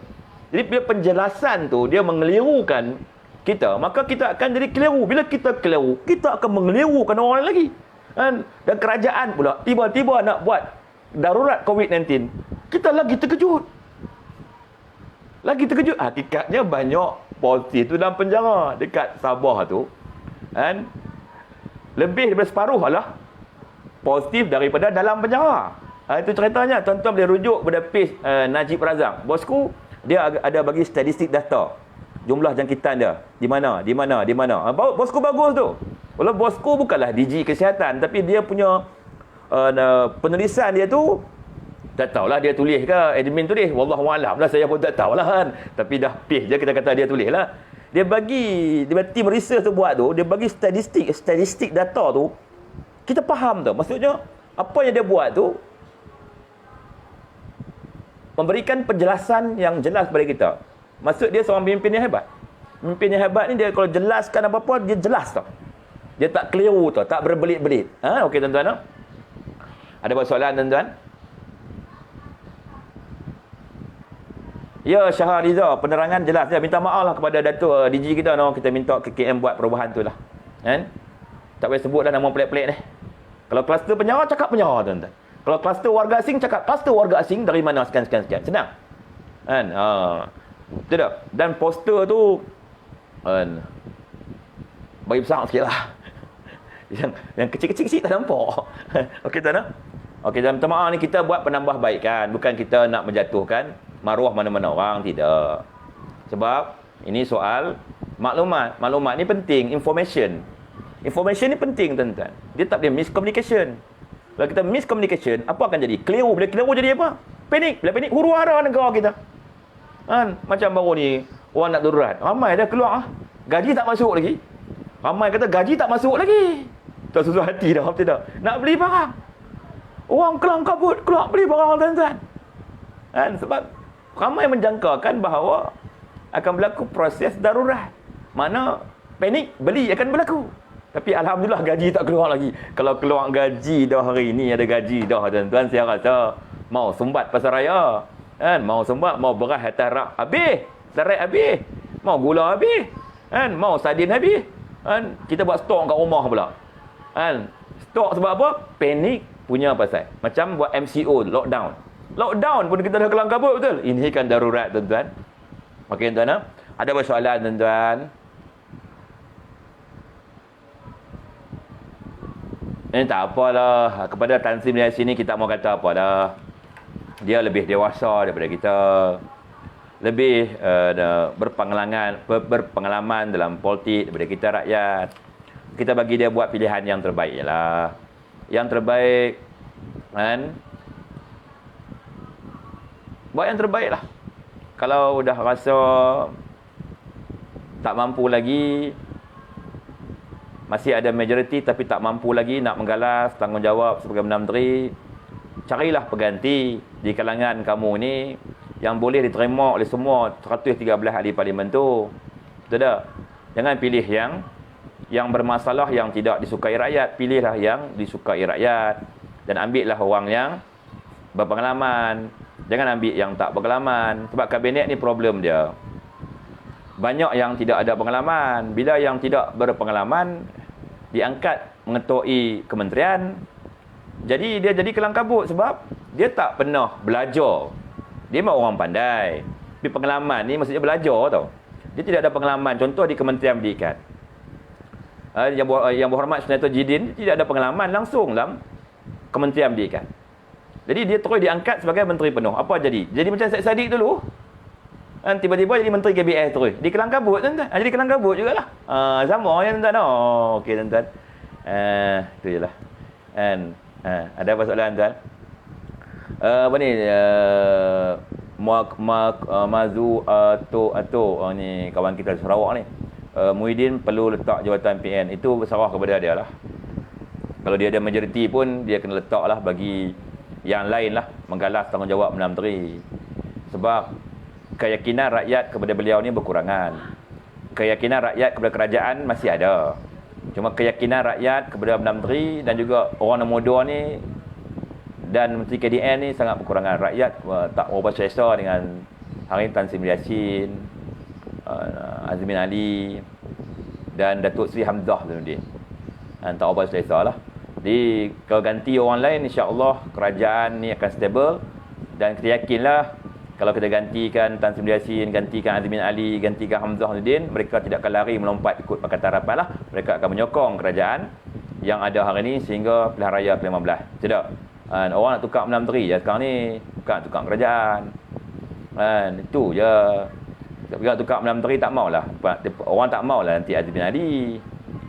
Jadi bila penjelasan tu dia mengelirukan kita, maka kita akan jadi keliru. Bila kita keliru, kita akan mengelirukan orang lain lagi. Kan? Dan kerajaan pula tiba-tiba nak buat darurat COVID-19, kita lagi terkejut. Hakikatnya banyak positif tu dalam penjara. Dekat Sabah tu, kan, lebih daripada separuh adalah positif daripada dalam penjara. Itu ceritanya. Tuan-tuan boleh rujuk pada page Najib Razak. Bosku, dia ada bagi statistik data. Jumlah jangkitan dia. Di mana. Bosku bagus tu. Walau bosku bukanlah DG Kesihatan, tapi dia punya penulisan dia tu, tak tahulah dia tulis ke, admin tulis. Wallahualam lah, saya pun tak tahulah kan. Tapi dah page je kita kata dia tulis lah. Dia bagi tim research tu buat tu, dia bagi statistik data tu, kita faham tu. Maksudnya, apa yang dia buat tu, memberikan penjelasan yang jelas kepada kita. Maksud dia seorang pemimpin yang hebat. Pemimpin yang hebat ni, dia kalau jelaskan apa-apa, dia jelas tau. Dia tak keliru tau, tak berbelit-belit. Okey tuan-tuan. Ada soalan tuan-tuan? Ya, Syahriza, penerangan jelas. Dia minta maaf lah kepada Datuk DG kita. Kita minta KKM buat perubahan tu lah. Kan? Tak boleh sebut dah nama pelik-pelik ni. Kalau kluster penjara, cakap penjara tuan-tuan. Kalau kluster warga asing, cakap kluster warga asing dari mana, sekian. Senang. Kan? Betul tak? Dan poster tu bagi besar sikit lah. Yang kecil-kecil tak nampak. Okey tuan. Okey, dalam maaf ni kita buat penambahbaikan. Bukan kita nak menjatuhkan maruah mana-mana orang. Tidak. Sebab ini soal maklumat. Maklumat ni penting. Information ni penting tuan-tuan. Dia tak boleh miscommunication. Kalau kita miscommunication, apa akan jadi? Keliru. Bila keliru jadi apa? Panik. Bila panik, huru-hara negara kita. Kan? Macam baru ni, orang nak darurat. Ramai dah keluar. Gaji tak masuk lagi. Ramai kata gaji tak masuk lagi. Tak susah hati dah. Tidak. Nak beli barang. Orang kelang kabut keluar beli barang tuan-tuan. Kan? Sebab ramai menjangkakan bahawa akan berlaku proses darurat. Mana panik, beli akan berlaku. Tapi Alhamdulillah gaji tak keluar lagi. Kalau keluar gaji dah hari ni, ada gaji dah tuan-tuan, saya rasa mau sumbat pasar raya. Kan? Mau sumbat, mau beras atas rak habis. Serai habis. Mau gula habis. Kan? Mau sardin habis. Kan? Kita buat stok kat rumah pula. Kan? Stok sebab apa? Panik punya pasal. Macam buat MCO, lockdown. Lockdown pun kita dah kelang kabut betul. Ini kan darurat tuan-tuan. Okey tuan-tuan. Ada soalan tuan-tuan? Ini tak apalah. Kepada Tan Sri dari sini kita mau kata apa dah. Dia lebih dewasa daripada kita. Lebih berpengalaman dalam politik daripada kita rakyat. Kita bagi dia buat pilihan yang terbaik lah. Yang terbaik kan? Buat yang terbaik lah. Kalau dah rasa tak mampu lagi, masih ada majoriti tapi tak mampu lagi nak menggalas tanggungjawab sebagai Perdana Menteri, carilah pengganti di kalangan kamu ni yang boleh diterima oleh semua 113 ahli parlimen tu. Betul tak? Jangan pilih yang bermasalah, yang tidak disukai rakyat. Pilihlah yang disukai rakyat. Dan ambillah orang yang berpengalaman. Jangan ambil yang tak berpengalaman. Sebab kabinet ni problem dia. Banyak yang tidak ada pengalaman. Bila yang tidak berpengalaman diangkat mengetuai kementerian, jadi dia jadi kelang kabut sebab dia tak pernah belajar. Dia memang orang pandai. Tapi pengalaman ni maksudnya belajar tau. Dia tidak ada pengalaman. Contoh di Kementerian Pendidikan. Yang berhormat Senator Jidin tidak ada pengalaman langsung dalam Kementerian Pendidikan. Jadi dia terus diangkat sebagai menteri penuh. Apa jadi? Jadi macam Syed Saddiq dulu. Tiba-tiba jadi menteri KBS terus. Di kelang kabut tuan-tuan. Jadi kelang kabut jugalah. Sama ya tuan-tuan. Okey tuan-tuan. Itu je lah. Ada apa soalan tuan? Apa ni? Mazu Ato. Ni kawan kita di Sarawak ni. Muhyiddin perlu letak jawatan PN. Itu berserah kepada dia lah. Kalau dia ada majoriti pun, dia kena letak lah bagi yang lain lah menggalas tanggungjawab Perdana Menteri. Sebab keyakinan rakyat kepada beliau ni berkurangan. Keyakinan rakyat kepada kerajaan masih ada. Cuma keyakinan rakyat kepada Perdana Menteri dan juga orang nombor 2 ni dan Menteri KDN ni sangat berkurangan. Rakyat tak berapa selesa dengan hari Tan Sri Yassin, Azmin Ali dan Datuk Seri Hamzah Zainuddin. Tak berapa selesa lah. Jadi kalau ganti orang lain, insya-Allah kerajaan ni akan stable, dan kita yakinlah kalau kita gantikan Tan Sri Yassin, gantikan Azmin Ali, gantikan Hamzah Zainuddin, mereka tidak akan lari melompat ikut Pakatan Harapan lah. Mereka akan menyokong kerajaan yang ada hari ini sehingga pilihan raya ke-15. Tidak. Orang nak tukar Perdana Menteri je sekarang ni, bukan tukar kerajaan. Itu je. Kalau tukar Perdana Menteri tak maulah. Orang tak maulah nanti Azmin Ali.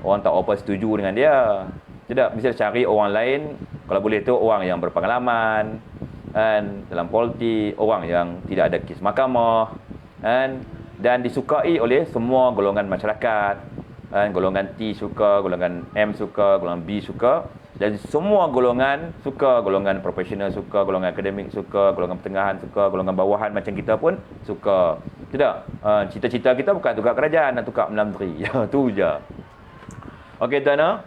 Orang tak apa setuju dengan dia. Tidak, bisa cari orang lain, kalau boleh tu orang yang berpengalaman dalam politik, orang yang tidak ada kes mahkamah dan disukai oleh semua golongan masyarakat. Golongan T suka, golongan M suka, golongan B suka, dan semua golongan suka, golongan profesional suka, golongan akademik suka, golongan pertengahan suka, golongan bawahan macam kita pun suka. Tidak, cita-cita kita bukan tukar kerajaan, nak tukar Perdana Menteri. Ya, tu je. Okey tuan,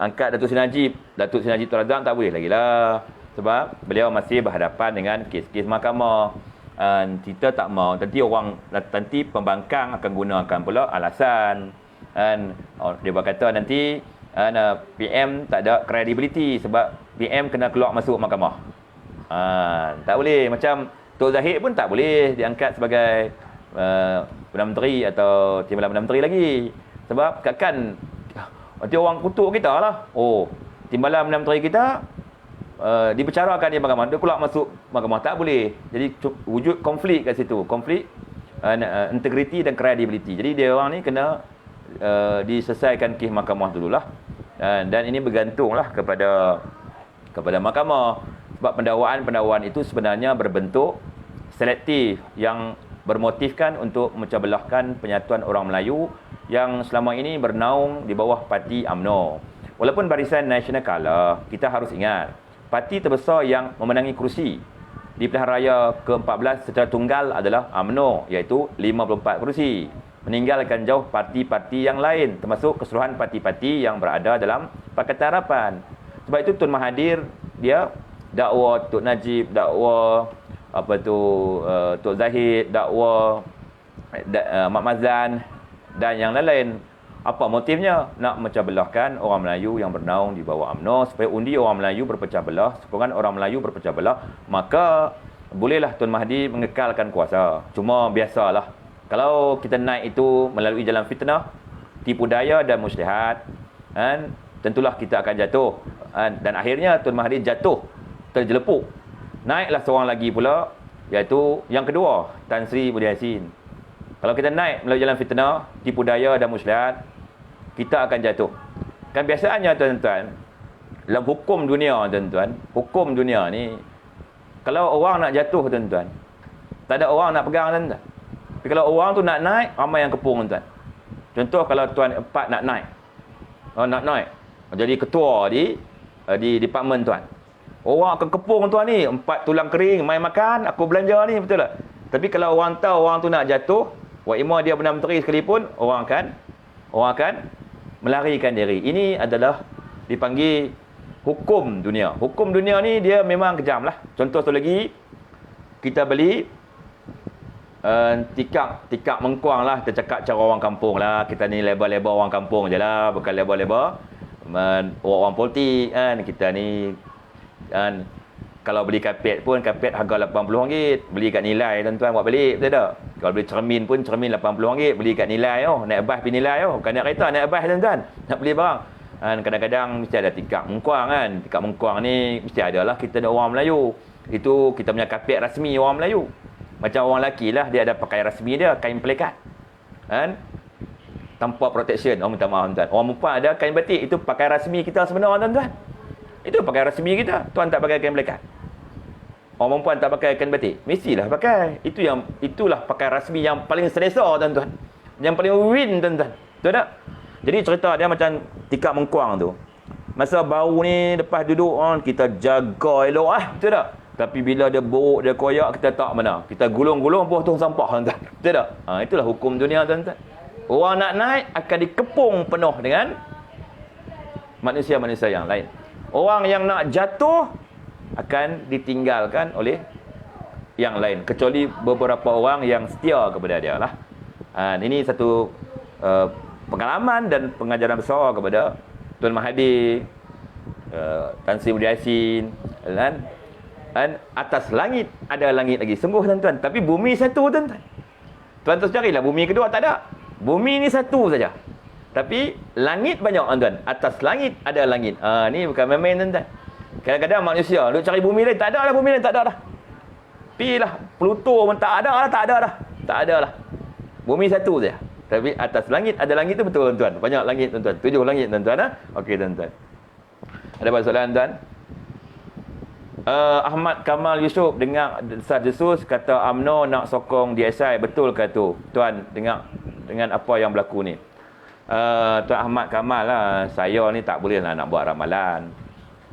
angkat Datuk Seri Najib. Datuk Seri Najib Tun Razak tak boleh lagi lah, sebab beliau masih berhadapan dengan kes-kes mahkamah. Kita tak mau nanti pembangkang akan gunakan pula alasan dia berkata nanti PM tak ada credibility sebab PM kena keluar masuk mahkamah. Tak boleh. Macam Tok Zahid pun tak boleh diangkat sebagai Perdana Menteri atau Timbalan Perdana Menteri lagi, sebab kan nanti orang kutuk kita lah. Timbalan Perdana Menteri kita dibicarakan di mahkamah, dia keluar masuk mahkamah. Tak boleh. Jadi wujud konflik kat situ, konflik integriti dan credibility. Jadi dia orang ni kena diselesaikan kes mahkamah dululah, dan ini bergantunglah kepada mahkamah, sebab pendakwaan itu sebenarnya berbentuk selektif yang bermotifkan untuk memecah belahkan penyatuan orang Melayu yang selama ini bernaung di bawah parti UMNO. Walaupun Barisan Nasional kalah, kita harus ingat parti terbesar yang memenangi kerusi di pilihan raya ke-14 secara tunggal adalah UMNO, iaitu 54 kerusi, meninggalkan jauh parti-parti yang lain, termasuk keseluruhan parti-parti yang berada dalam Pakatan Harapan. Sebab itu Tun Mahathir dia dakwa Tok Najib, dakwa Tok Zahid, dakwa Mat Mazlan dan yang lain-lain. Apa motifnya? Nak memecah belahkan orang Melayu yang bernaung di bawah UMNO, supaya undi orang Melayu berpecah belah, sokongan orang Melayu berpecah belah, maka bolehlah Tun Mahathir mengekalkan kuasa. Cuma biasalah, kalau kita naik itu melalui jalan fitnah, tipu daya dan muslihat, tentulah kita akan jatuh. Dan akhirnya Tun Mahathir jatuh, terjelepuk. Naiklah seorang lagi pula, iaitu yang kedua, Tan Sri Yassin. Kalau kita naik melalui jalan fitnah, tipu daya dan muslihat, kita akan jatuh. Kan biasaannya tuan-tuan, dalam hukum dunia tuan-tuan, hukum dunia ni, kalau orang nak jatuh tuan-tuan, tak ada orang nak pegang tuan-tuan. Tapi kalau orang tu nak naik, ramai yang kepung tuan. Contoh kalau tuan empat nak naik. Nak naik. Jadi ketua di departmen tuan. Orang akan kepung tuan ni, 4 tulang kering, mai makan, aku belanja ni, betul tak? Tapi kalau orang tahu orang tu nak jatuh, wa imma dia Perdana Menteri sekalipun, orang akan melarikan diri. Ini adalah dipanggil hukum dunia. Hukum dunia ni dia memang kejam lah. Contoh tu lagi, kita beli tikak mengkuang lah, kita cakap cara orang kampung lah, kita ni lebar-lebar orang kampung je lah, bukan lebar-lebar orang politik kan. Kita ni kan, kalau beli kapet pun, kapet harga RM80, beli kat Nilai tuan-tuan, buat balik, betul tak? Kalau beli cermin pun, cermin RM80, beli kat Nilai, naik bas pergi Nilai, bukan naik kereta, naik bas tuan-tuan, nak beli barang. Kadang-kadang mesti ada tikak mengkuang kan. Tikak mengkuang ni mesti ada lah, kita ada orang Melayu, itu kita punya kapet rasmi orang Melayu. Macam orang lelaki lah, dia ada pakai rasmi dia, kain pelikat kan, tanpa protection. Minta maaf tuan, orang perempuan ada kain batik, itu pakai rasmi kita sebenar tuan-tuan. Itu pakai rasmi kita. Tuan tak pakai kain pelikat, orang perempuan tak pakai kain batik, mestilah pakai. Itulah pakai rasmi yang paling selesa tuan-tuan, yang paling win tuan-tuan, betul tak? Jadi cerita dia macam tikak mengkuang tu, masa baru ni lepas duduk kita jaga elok betul tak? Tapi bila dia buruk, dia koyak, kita tak mana, kita gulung-gulung buah tong sampah tuan-tuan, betul tak? Itulah hukum dunia tuan-tuan. Orang nak naik akan dikepung penuh dengan manusia-manusia yang lain. Orang yang nak jatuh akan ditinggalkan oleh yang lain, kecuali beberapa orang yang setia kepada dia lah. Ini satu pengalaman dan pengajaran besar kepada Tuan Mahathir, Tan Sri Mulyani Yassin, dan atas langit ada langit lagi. Sungguh tuan-tuan, tapi bumi satu tuan-tuan. Tuan-tuan carilah bumi kedua, tak ada. Bumi ni satu saja. Tapi langit banyak tuan-tuan. Atas langit ada langit. Ni bukan main-main tuan-tuan. Kadang-kadang manusia duk cari bumi lain, tak ada lah bumi lain, tak ada dah. Pilah Pluto pun tak ada lah, tak ada dah. Tak ada lah. Bumi satu saja. Tapi atas langit ada langit tu betul tuan-tuan. Banyak langit tuan-tuan. 7 langit tuan-tuan. Okey tuan-tuan. Ada soalan tuan? Ahmad Kamal Yusof dengar desas-desus kata UMNO nak sokong DSI. Betul ke tu? Tuan dengar dengan apa yang berlaku ni. Tuan Ahmad Kamal lah. Saya ni tak boleh lah nak buat ramalan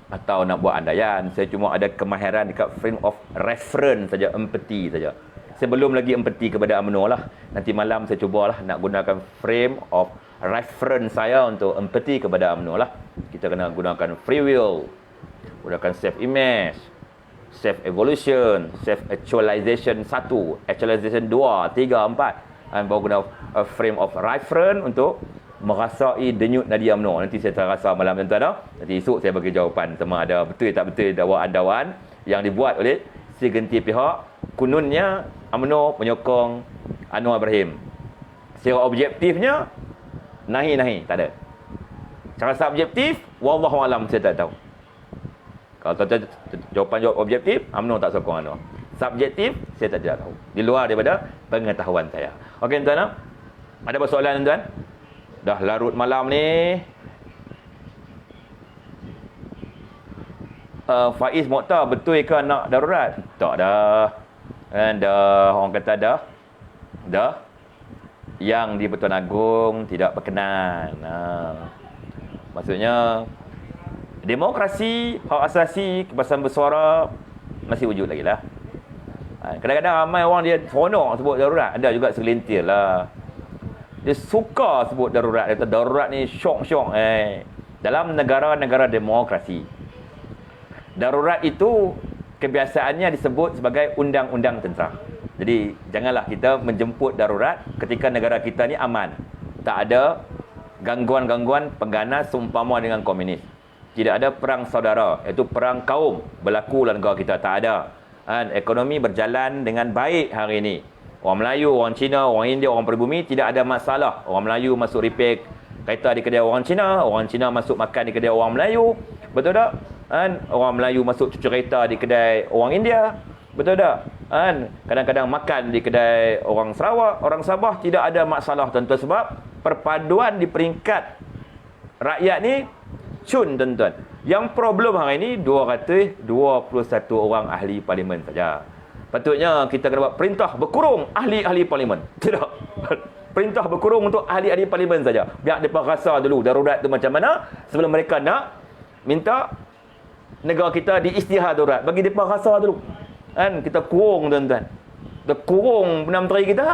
atau nak buat andaian. Saya cuma ada kemahiran dekat frame of reference saja, empathy saja. Saya belum lagi empathy kepada UMNO lah. Nanti malam saya cubalah nak gunakan frame of reference saya untuk empathy kepada UMNO lah. Kita kena gunakan free will, gunakan self-image, self-evolution, self-actualization 1, actualization 2, 3, 4. Dan baru guna frame of reference untuk merasai denyut nadi UMNO. Nanti saya terasa malam tuan-tuan. Nanti esok saya bagi jawapan sama ada betul tak betul dakwaan-dakwaan yang dibuat oleh segelintir pihak. Kononnya UMNO menyokong Anwar Ibrahim. Secara objektifnya nahi, tak ada. Cara subjektif, wallahualam saya tak tahu. Kalau tuan-tuan jawapan jawab objektif, UMNO tak sokong Anwar. Subjektif, saya tak tahu. Di luar daripada pengetahuan saya. Okey tuan-tuan. Ada persoalan tuan-tuan? Dah larut malam ni. Faiz Mokhtar betul ke nak darurat? Tak dah. Dah orang kata dah. Yang di Pertuan Agong tidak berkenan. Maksudnya demokrasi, hak asasi, kebebasan bersuara masih wujud lagi lah. Kadang-kadang ramai orang dia seronok sebut darurat. Ada juga segelintir lah. Dia suka sebut darurat. Dia kata darurat ni syok-syok. Dalam negara-negara demokrasi, darurat itu kebiasaannya disebut sebagai undang-undang tentera. Jadi janganlah kita menjemput darurat ketika negara kita ni aman. Tak ada gangguan-gangguan pengganas seumpama dengan komunis. Tidak ada perang saudara, iaitu perang kaum berlaku dalam negara kita. Tak ada. Ekonomi berjalan dengan baik hari ini. Orang Melayu, orang Cina, orang India, orang peribumi tidak ada masalah. Orang Melayu masuk repair kereta di kedai orang Cina masuk makan di kedai orang Melayu. Betul tak? Orang Melayu masuk cuci kereta di kedai orang India. Betul tak? Kadang-kadang makan di kedai orang Sarawak, orang Sabah, tidak ada masalah tuan-tuan, sebab perpaduan di peringkat rakyat ni cun tuan-tuan. Yang problem hari ini 221 orang ahli parlimen saja. Patutnya kita kena buat perintah berkurung ahli-ahli parlimen. Tidak. Perintah berkurung untuk ahli-ahli parlimen saja. Biar mereka rasa dulu darurat tu macam mana sebelum mereka nak minta negara kita diisytihar darurat. Bagi mereka rasa dulu. Kita kurung tuan-tuan. Kita kurung Perdana Menteri kita.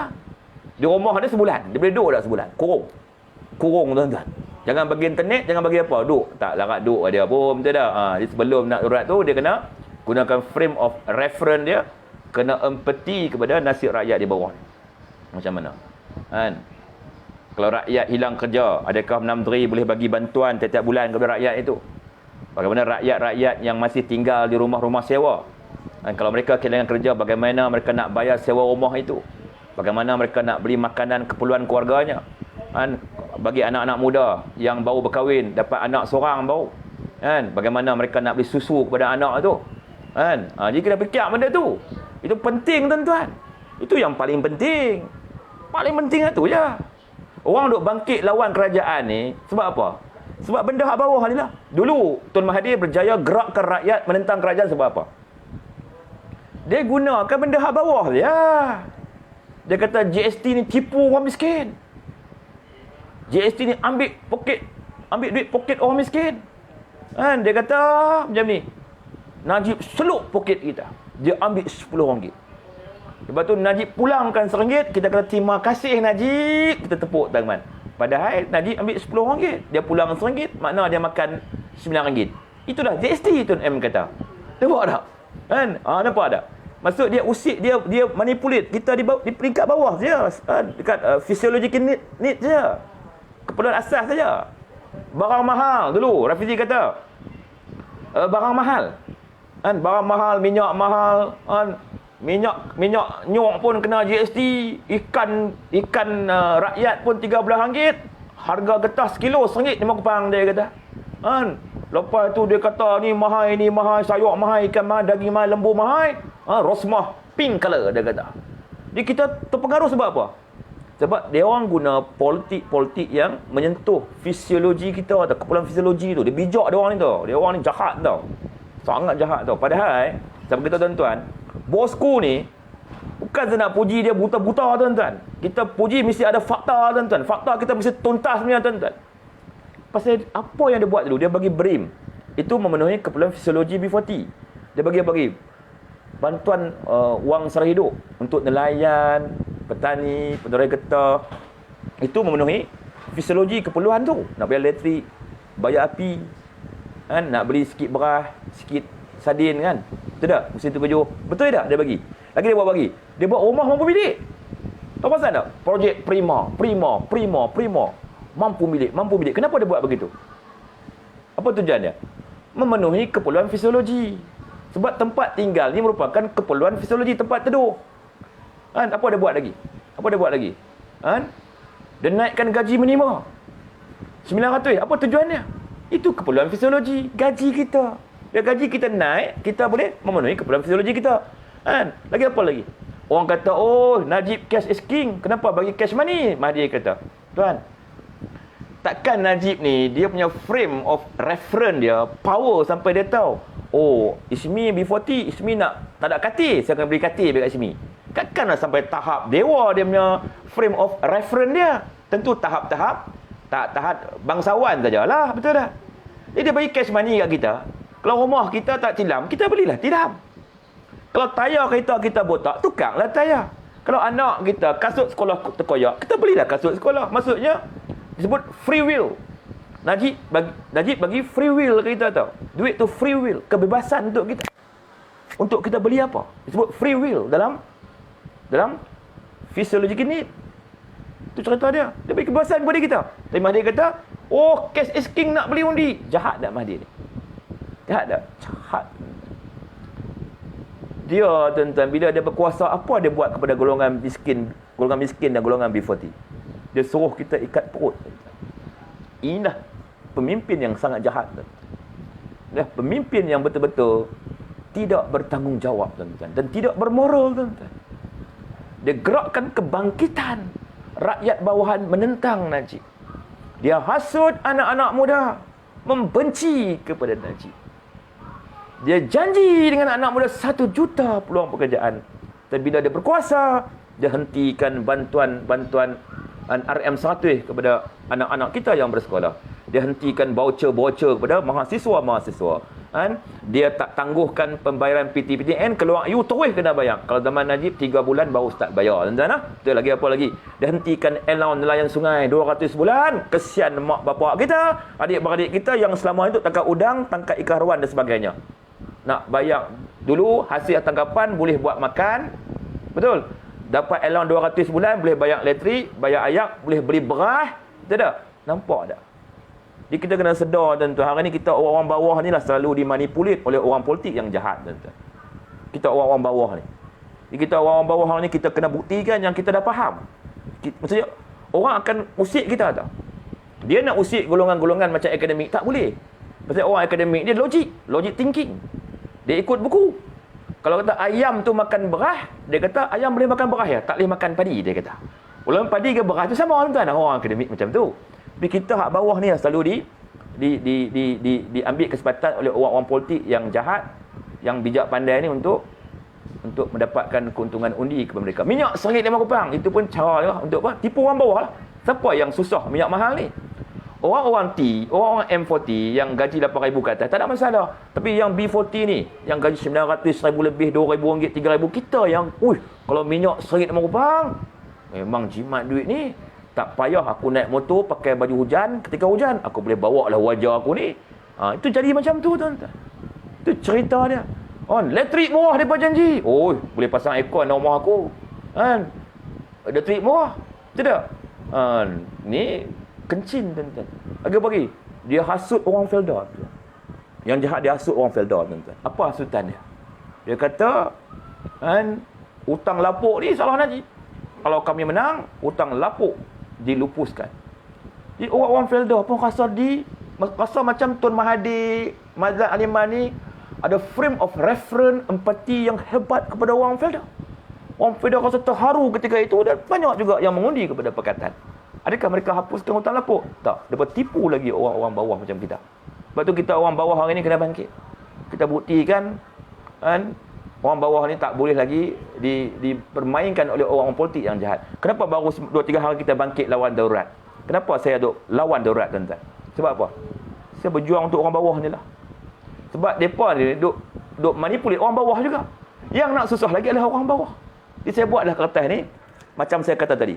Di rumah dia sebulan. Dia boleh duduk tak sebulan? Kurung tuan-tuan. Jangan bagi internet, jangan bagi apa. Duduk. Tak larat duduk dia pun. Betul tak? Jadi sebelum nak darurat tu, dia kena gunakan frame of reference dia. Kena empati kepada nasib rakyat di bawah. Macam mana? Kalau rakyat hilang kerja, adakah Perdana Menteri boleh bagi bantuan setiap bulan kepada rakyat itu? Bagaimana rakyat-rakyat yang masih tinggal di rumah-rumah sewa? Kalau mereka kehilangan kerja, bagaimana mereka nak bayar sewa rumah itu? Bagaimana mereka nak beli makanan keperluan keluarganya? Bagi anak-anak muda yang baru berkahwin, dapat anak seorang baru, bagaimana mereka nak beli susu kepada anak tu? Jadi kena fikir benda tu. Itu penting tuan-tuan. Itu yang paling penting. Paling penting itu je. Orang duk bangkit lawan kerajaan ni sebab apa? Sebab benda hak bawah ni lah. Dulu Tun Mahathir berjaya gerakkan rakyat menentang kerajaan sebab apa? Dia gunakan benda hak bawah dia. Dia kata GST ni tipu orang miskin. GST ni ambil duit poket orang miskin. Dia kata macam ni. Najib seluk poket kita. Dia ambil RM10. Lepas tu Najib pulangkan RM1. Kita kata terima kasih Najib. Kita tepuk tangan. Padahal Najib ambil RM10. Dia pulang RM1. Makna dia makan RM9. Itulah GST Tun M kata. Nampak tak? Kan? Nampak tak? Maksud dia usik, dia manipulate kita di peringkat bawah saja. Dekat physiological need saja. Keperluan asas saja. Barang mahal dulu, Rafizi kata. Barang mahal. Kan? Barang mahal, minyak mahal. Kan? Minyak nyok pun kena GST. Ikan rakyat pun RM13. Harga getah sekilo RM1.50 dia kata. Kan? Lepas tu dia kata ni mahal, sayur mahal, ikan mahal, daging mahal, lembu mahal. Rosmah pink color dia kata. Jadi kita terpengaruh sebab apa? Sebab dia orang guna politik yang menyentuh fisiologi kita atau keperluan fisiologi tu. Dia bijak dia orang ni tau. Dia orang ni jahat tau. Sangat jahat tau. Padahal sebab kita tuan-tuan, bosku ni bukan saya nak puji dia buta-buta tuan-tuan. Kita puji mesti ada fakta tuan-tuan. Fakta kita mesti tuntas punya tuan-tuan. Pasal apa yang dia buat dulu? Dia bagi BRIM. Itu memenuhi keperluan fisiologi B40. Dia bagi bantuan wang sara hidup untuk nelayan, petani, penerai getah. Itu memenuhi fisiologi keperluan tu. Nak bayar elektrik, bayar api, kan? Nak beli sikit beras, sikit sardin kan. Betul tak? Musim tu baju. Betul tak? Dia bagi. Lagi dia buat bagi. Dia buat rumah mampu bilik. Tahu pasal tak? Projek Prima. Mampu bilik. Kenapa dia buat begitu? Apa tujuannya? Memenuhi keperluan fisiologi. Sebab tempat tinggal ni merupakan keperluan fisiologi tempat teduh. Kan? Apa dia buat lagi? Kan? Dia naikkan gaji minima. 900. Apa tujuannya? Itu keperluan fisiologi. Gaji kita. Bila gaji kita naik, kita boleh memenuhi keperluan fisiologi kita. Kan? Lagi apa lagi? Orang kata, Najib cash is king. Kenapa bagi cash money? Mahdi kata, tuan, takkan Najib ni, dia punya frame of reference dia, power sampai dia tahu, Ismi B40, Ismi nak, tak ada katil, saya akan beri katil dekat Ismi. Takkanlah sampai tahap dewa dia punya frame of reference dia. Tentu tahap-tahap, tahap bangsawan sajalah, betul tak? Jadi dia bagi cash money kat kita. Kalau rumah kita tak tilam, kita belilah tilam. Kalau tayar kereta kita botak, tukarlah tayar. Kalau anak kita kasut sekolah terkoyak, kita belilah kasut sekolah. Maksudnya disebut free will. Najib bagi free will ke kita tau. Duit tu free will, kebebasan untuk kita. Untuk kita beli apa? Disebut free will dalam fisiologi need. Itu cerita dia. Dia bagi kebebasan kepada kita. Tapi Mahdi kata, cash is king nak beli undi. Jahat tak Mahdi ni? Jahat tak? Jahat. Dia tuan-tuan, bila dia berkuasa, apa dia buat kepada golongan miskin dan golongan B40? Dia suruh kita ikat perut. Inilah pemimpin yang sangat jahat. Inilah pemimpin yang betul-betul tidak bertanggungjawab, tuan-tuan, dan tidak bermoral, tuan-tuan. Dia gerakkan kebangkitan rakyat bawahan menentang Najib. Dia hasut anak-anak muda membenci kepada Najib. Dia janji dengan anak muda 1 juta peluang pekerjaan. Dan bila dia berkuasa, dia hentikan bantuan RM100 kepada anak-anak kita yang bersekolah. Dia hentikan voucher kepada mahasiswa. Dia tak tangguhkan pembayaran PTPTN. Keluar you terus kena bayar. Kalau zaman Najib 3 bulan baru start bayar. Tuan-tuan, betul lagi apa lagi? Dia hentikan allowance nelayan sungai 200 bulan. Kesian mak bapak kita, adik-beradik kita yang selama itu tangkap udang, tangkap ikan haruan dan sebagainya. Nak bayar dulu hasil tangkapan boleh buat makan. Betul? Dapat allowance 200 bulan boleh bayar elektrik, bayar ayak, boleh beli beras. Betul tak? Nampak tak? Jadi kita kena sedar, tuan-tuan. Hari ni kita orang-orang bawah ni lah selalu dimanipulit oleh orang politik yang jahat, tuan-tuan. Kita orang-orang bawah ni. Jadi kita orang-orang bawah ni kita kena buktikan yang kita dah faham. Maksudnya orang akan usik kita tak? Dia nak usik golongan-golongan macam akademik tak boleh. Pasal orang akademik dia logic thinking. Dia ikut buku. Kalau kata ayam tu makan beras, dia kata ayam boleh makan beras ya, tak boleh makan padi, dia kata. Walaupun padi ke beras tu sama, tuan-tuan. Orang akademik macam tu. Tapi kita hak bawah ni selalu diambil kesempatan oleh orang-orang politik yang jahat, yang bijak pandai ni untuk mendapatkan keuntungan undi kepada mereka. Minyak RM1.50, itu pun cara dia untuk apa? Tipu orang bawah lah. Siapa yang susah minyak mahal ni? Orang-orang orang M40 yang gaji RM8,000 ke atas, tak ada masalah. Tapi yang B40 ni, yang gaji RM900, RM1,000 lebih, RM2,000, RM3,000, kita yang, kalau minyak RM1.50, memang jimat duit ni. Tak payah aku naik motor, pakai baju hujan, ketika hujan, aku boleh bawa lah wajah aku ni. Itu jadi macam tu, tuan-tuan. Itu cerita dia. Elektrik murah mereka janji. Oh, boleh pasang aircon dalam rumah aku. Kan? Elektrik murah. Tidak. Ni kencing tuan-tuan. Bagi dia hasut orang Felda. Yang jahat dia hasut orang Felda tuan-tuan. Apa hasutan dia? Dia kata, hutang lapuk ni salah Najib. Kalau kami menang, hutang lapuk dilupuskan. Jadi orang-orang Felda pun rasa macam Tun Mahathir, Mazlan Aliman ni ada frame of reference empati yang hebat kepada orang Felda. Orang Felda rasa terharu ketika itu dan banyak juga yang mengundi kepada Pakatan. Adakah mereka hapuskan hutang lapuk? Tak. Mereka tipu lagi orang-orang bawah macam kita. Sebab tu kita orang bawah hari ni kena bangkit. Kita buktikan orang bawah ni tak boleh lagi dipermainkan oleh orang politik yang jahat. Kenapa baru 2-3 hari kita bangkit lawan darurat? Kenapa saya duk lawan darurat tuan-tuan? Sebab apa? Saya berjuang untuk orang bawah ni lah. Sebab mereka ni duk manipulate orang bawah juga. Yang nak susah lagi adalah orang bawah. Jadi saya buatlah kertas ni macam saya kata tadi.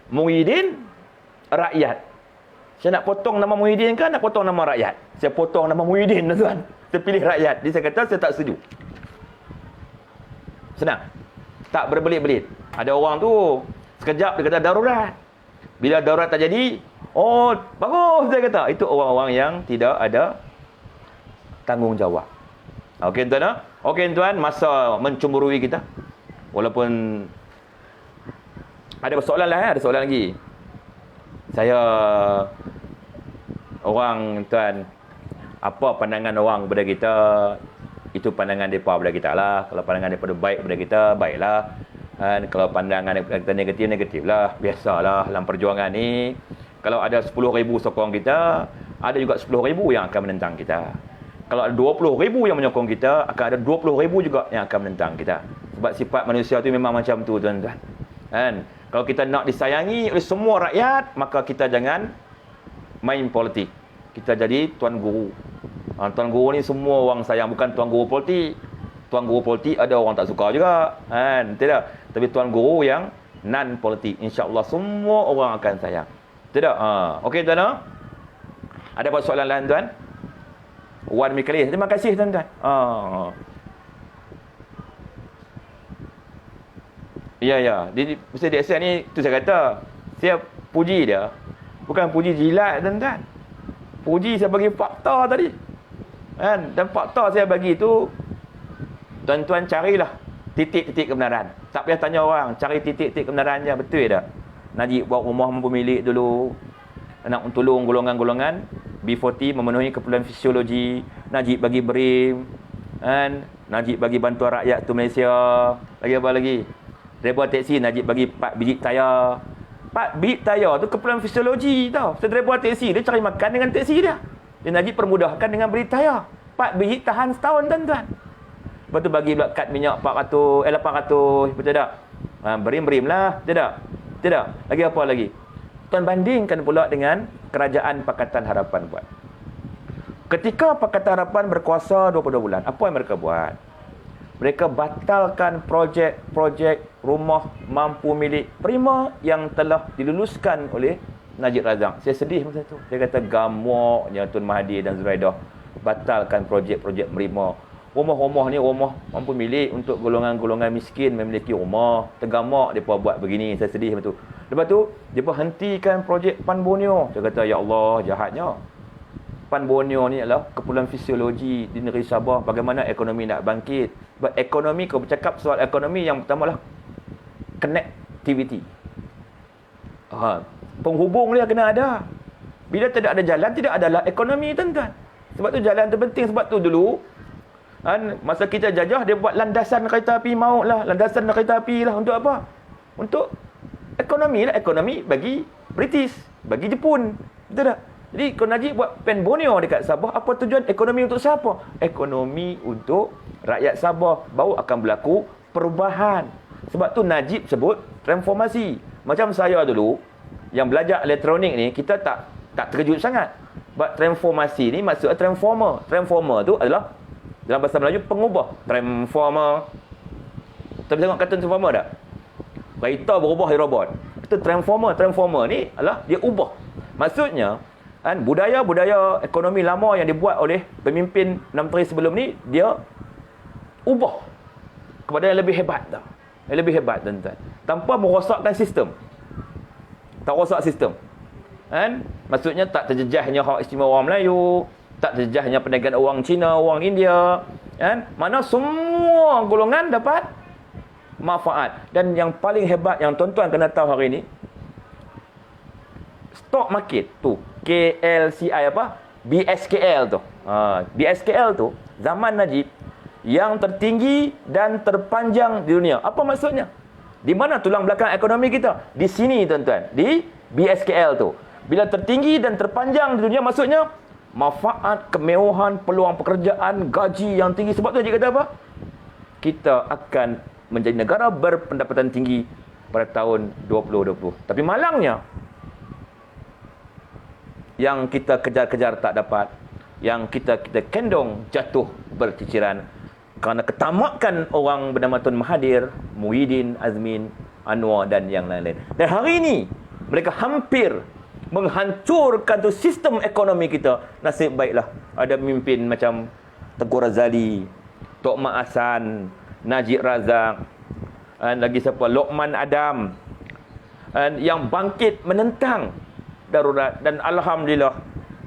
Muhyiddin, rakyat. Saya nak potong nama Muhyiddin kan nak potong nama rakyat? Saya potong nama Muhyiddin tuan. Saya pilih rakyat. Jadi saya kata saya tak setuju. Senang. Tak berbelit-belit. Ada orang tu sekejap dia kata darurat. Bila darurat tak jadi, oh bagus saya kata. Itu orang-orang yang tidak ada tanggungjawab. Okey tuan? Okey tuan, masa mencemburui kita. Walaupun ada persoalan lah, ada soalan lagi. Saya orang tuan, apa pandangan orang kepada kita, itu pandangan mereka kepada kita lah. Kalau pandangan mereka baik kepada kita, baiklah. Dan kalau pandangan kita negatif, negatif lah. Biasalah dalam perjuangan ni. Kalau ada 10,000 sokong kita, ada juga 10,000 yang akan menentang kita. Kalau ada 20,000 yang menyokong kita, akan ada 20,000 juga yang akan menentang kita. Sebab sifat manusia tu memang macam tu tuan-tuan. Kan? Kalau kita nak disayangi oleh semua rakyat, maka kita jangan main politik. Kita jadi tuan guru. Tuan guru ni semua orang sayang, bukan tuan guru politik. Tuan guru politik ada orang tak suka juga. Kan? Tidak. Tapi tuan guru yang non politik, insya-Allah semua orang akan sayang. Tidak? Okey tuan. Ada apa soalan lain tuan? Wan Mikalis. Terima kasih tuan-tuan. Ya. Di Mesti DSN ni, tu saya kata, saya puji dia. Bukan puji jilat tuan-tuan. Puji saya bagi fakta tadi. Kan? Dan fakta saya bagi tu, tuan-tuan carilah titik-titik kebenaran. Tak payah tanya orang, cari titik-titik kebenaran je. Betul tak? Najib buat rumah mampu milik dulu. Nak tolong golongan-golongan B40 memenuhi keperluan fisiologi. Najib bagi BRIM. Kan? Najib bagi bantuan rakyat tu Malaysia. Lagi apa lagi? Driver teksi Najib bagi 4 biji tayar. 4 biji tayar tu keperluan fisiologi tau. Driver teksi dia cari makan dengan teksi dia. Dia Najib permudahkan dengan beli tayar. 4 biji tahan setahun tuan-tuan. Lepas tu bagi pula kad minyak 800, betul tak? Berim-berim lah, tidak? Tidak. Lagi apa lagi? Tuan bandingkan pula dengan kerajaan Pakatan Harapan buat. Ketika Pakatan Harapan berkuasa 22 bulan, apa yang mereka buat? Mereka batalkan projek-projek rumah mampu milik prima yang telah diluluskan oleh Najib Razak. Saya sedih masa tu. Dia kata gamuknya Tun Mahathir dan Zuraidah batalkan projek-projek prima. Rumah-rumah ni rumah mampu milik untuk golongan-golongan miskin memiliki rumah. Tergamak mereka buat begini. Saya sedih masa tu. Lepas tu, mereka hentikan projek Pan Borneo. Dia kata, ya Allah, jahatnya. Pan Borneo ni adalah keperluan fisiologi di negeri Sabah. Bagaimana ekonomi nak bangkit. Sebab ekonomi, kalau bercakap soal ekonomi, yang pertama lah connectivity. Penghubung dia kena ada. Bila tidak ada jalan, tidak adalah ekonomi tuan-tuan. Sebab tu jalan tu penting. Sebab tu dulu, masa kita jajah, dia buat landasan kereta api maut lah. Landasan kereta api lah. Untuk apa? Untuk ekonomi lah. Ekonomi bagi British, bagi Jepun. Betul tak? Jadi kalau Najib buat Pan Borneo dekat Sabah, apa tujuan? Ekonomi untuk siapa? Ekonomi untuk rakyat Sabah. Baru akan berlaku perubahan. Sebab tu Najib sebut transformasi. Macam saya dulu, yang belajar elektronik ni, kita tak terkejut sangat. Sebab transformasi ni maksudnya transformer. Transformer tu adalah dalam bahasa Melayu pengubah. Transformer. Kita tengok kata transformer tak? Kereta berubah jadi robot. Itu transformer. Transformer ni adalah dia ubah. Maksudnya, budaya-budaya ekonomi lama yang dibuat oleh pemimpin 6 menteri sebelum ni, dia ubah kepada yang lebih hebat tau. Yang lebih hebat tuan-tuan. Tanpa merosakkan sistem. Tak rosak sistem. Kan? Maksudnya tak terjejahnya hak istimewa orang Melayu, tak terjejahnya perniagaan orang Cina, orang India, kan? Mana semua golongan dapat manfaat. Dan yang paling hebat yang tuan-tuan kena tahu hari ini, stock market tu, KLCI apa? BSKL tu. BSKL tu zaman Najib yang tertinggi dan terpanjang di dunia. Apa maksudnya? Di mana tulang belakang ekonomi kita? Di sini tuan-tuan, di BSKL tu. Bila tertinggi dan terpanjang di dunia, maksudnya manfaat, kemewahan, peluang pekerjaan, gaji yang tinggi. Sebab tu dia kata apa? Kita akan menjadi negara berpendapatan tinggi pada tahun 2020. Tapi malangnya, yang kita kejar-kejar tak dapat, yang kita kendong jatuh berciciran kerana ketamakan orang bernama Tun Mahathir, Muhyiddin, Azmin, Anwar dan yang lain-lain. Dan hari ini mereka hampir menghancurkan tu sistem ekonomi kita. Nasib baiklah ada pemimpin macam Tengku Razali, Tok Mak Hassan, Najib Razak, dan lagi siapa, Lokman Adam, yang bangkit menentang darurat. Dan alhamdulillah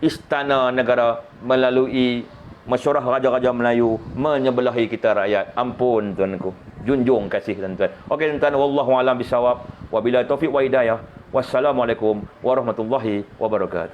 Istana Negara melalui Mesyuarah Raja-Raja Melayu menyebelahi kita rakyat. Ampun tuanku, junjung kasih tuan-tuan. Okey tuan-tuan, wallahu alam bisawab. Wabillahi taufiq wa hidayah. Wassalamualaikum warahmatullahi wabarakatuh.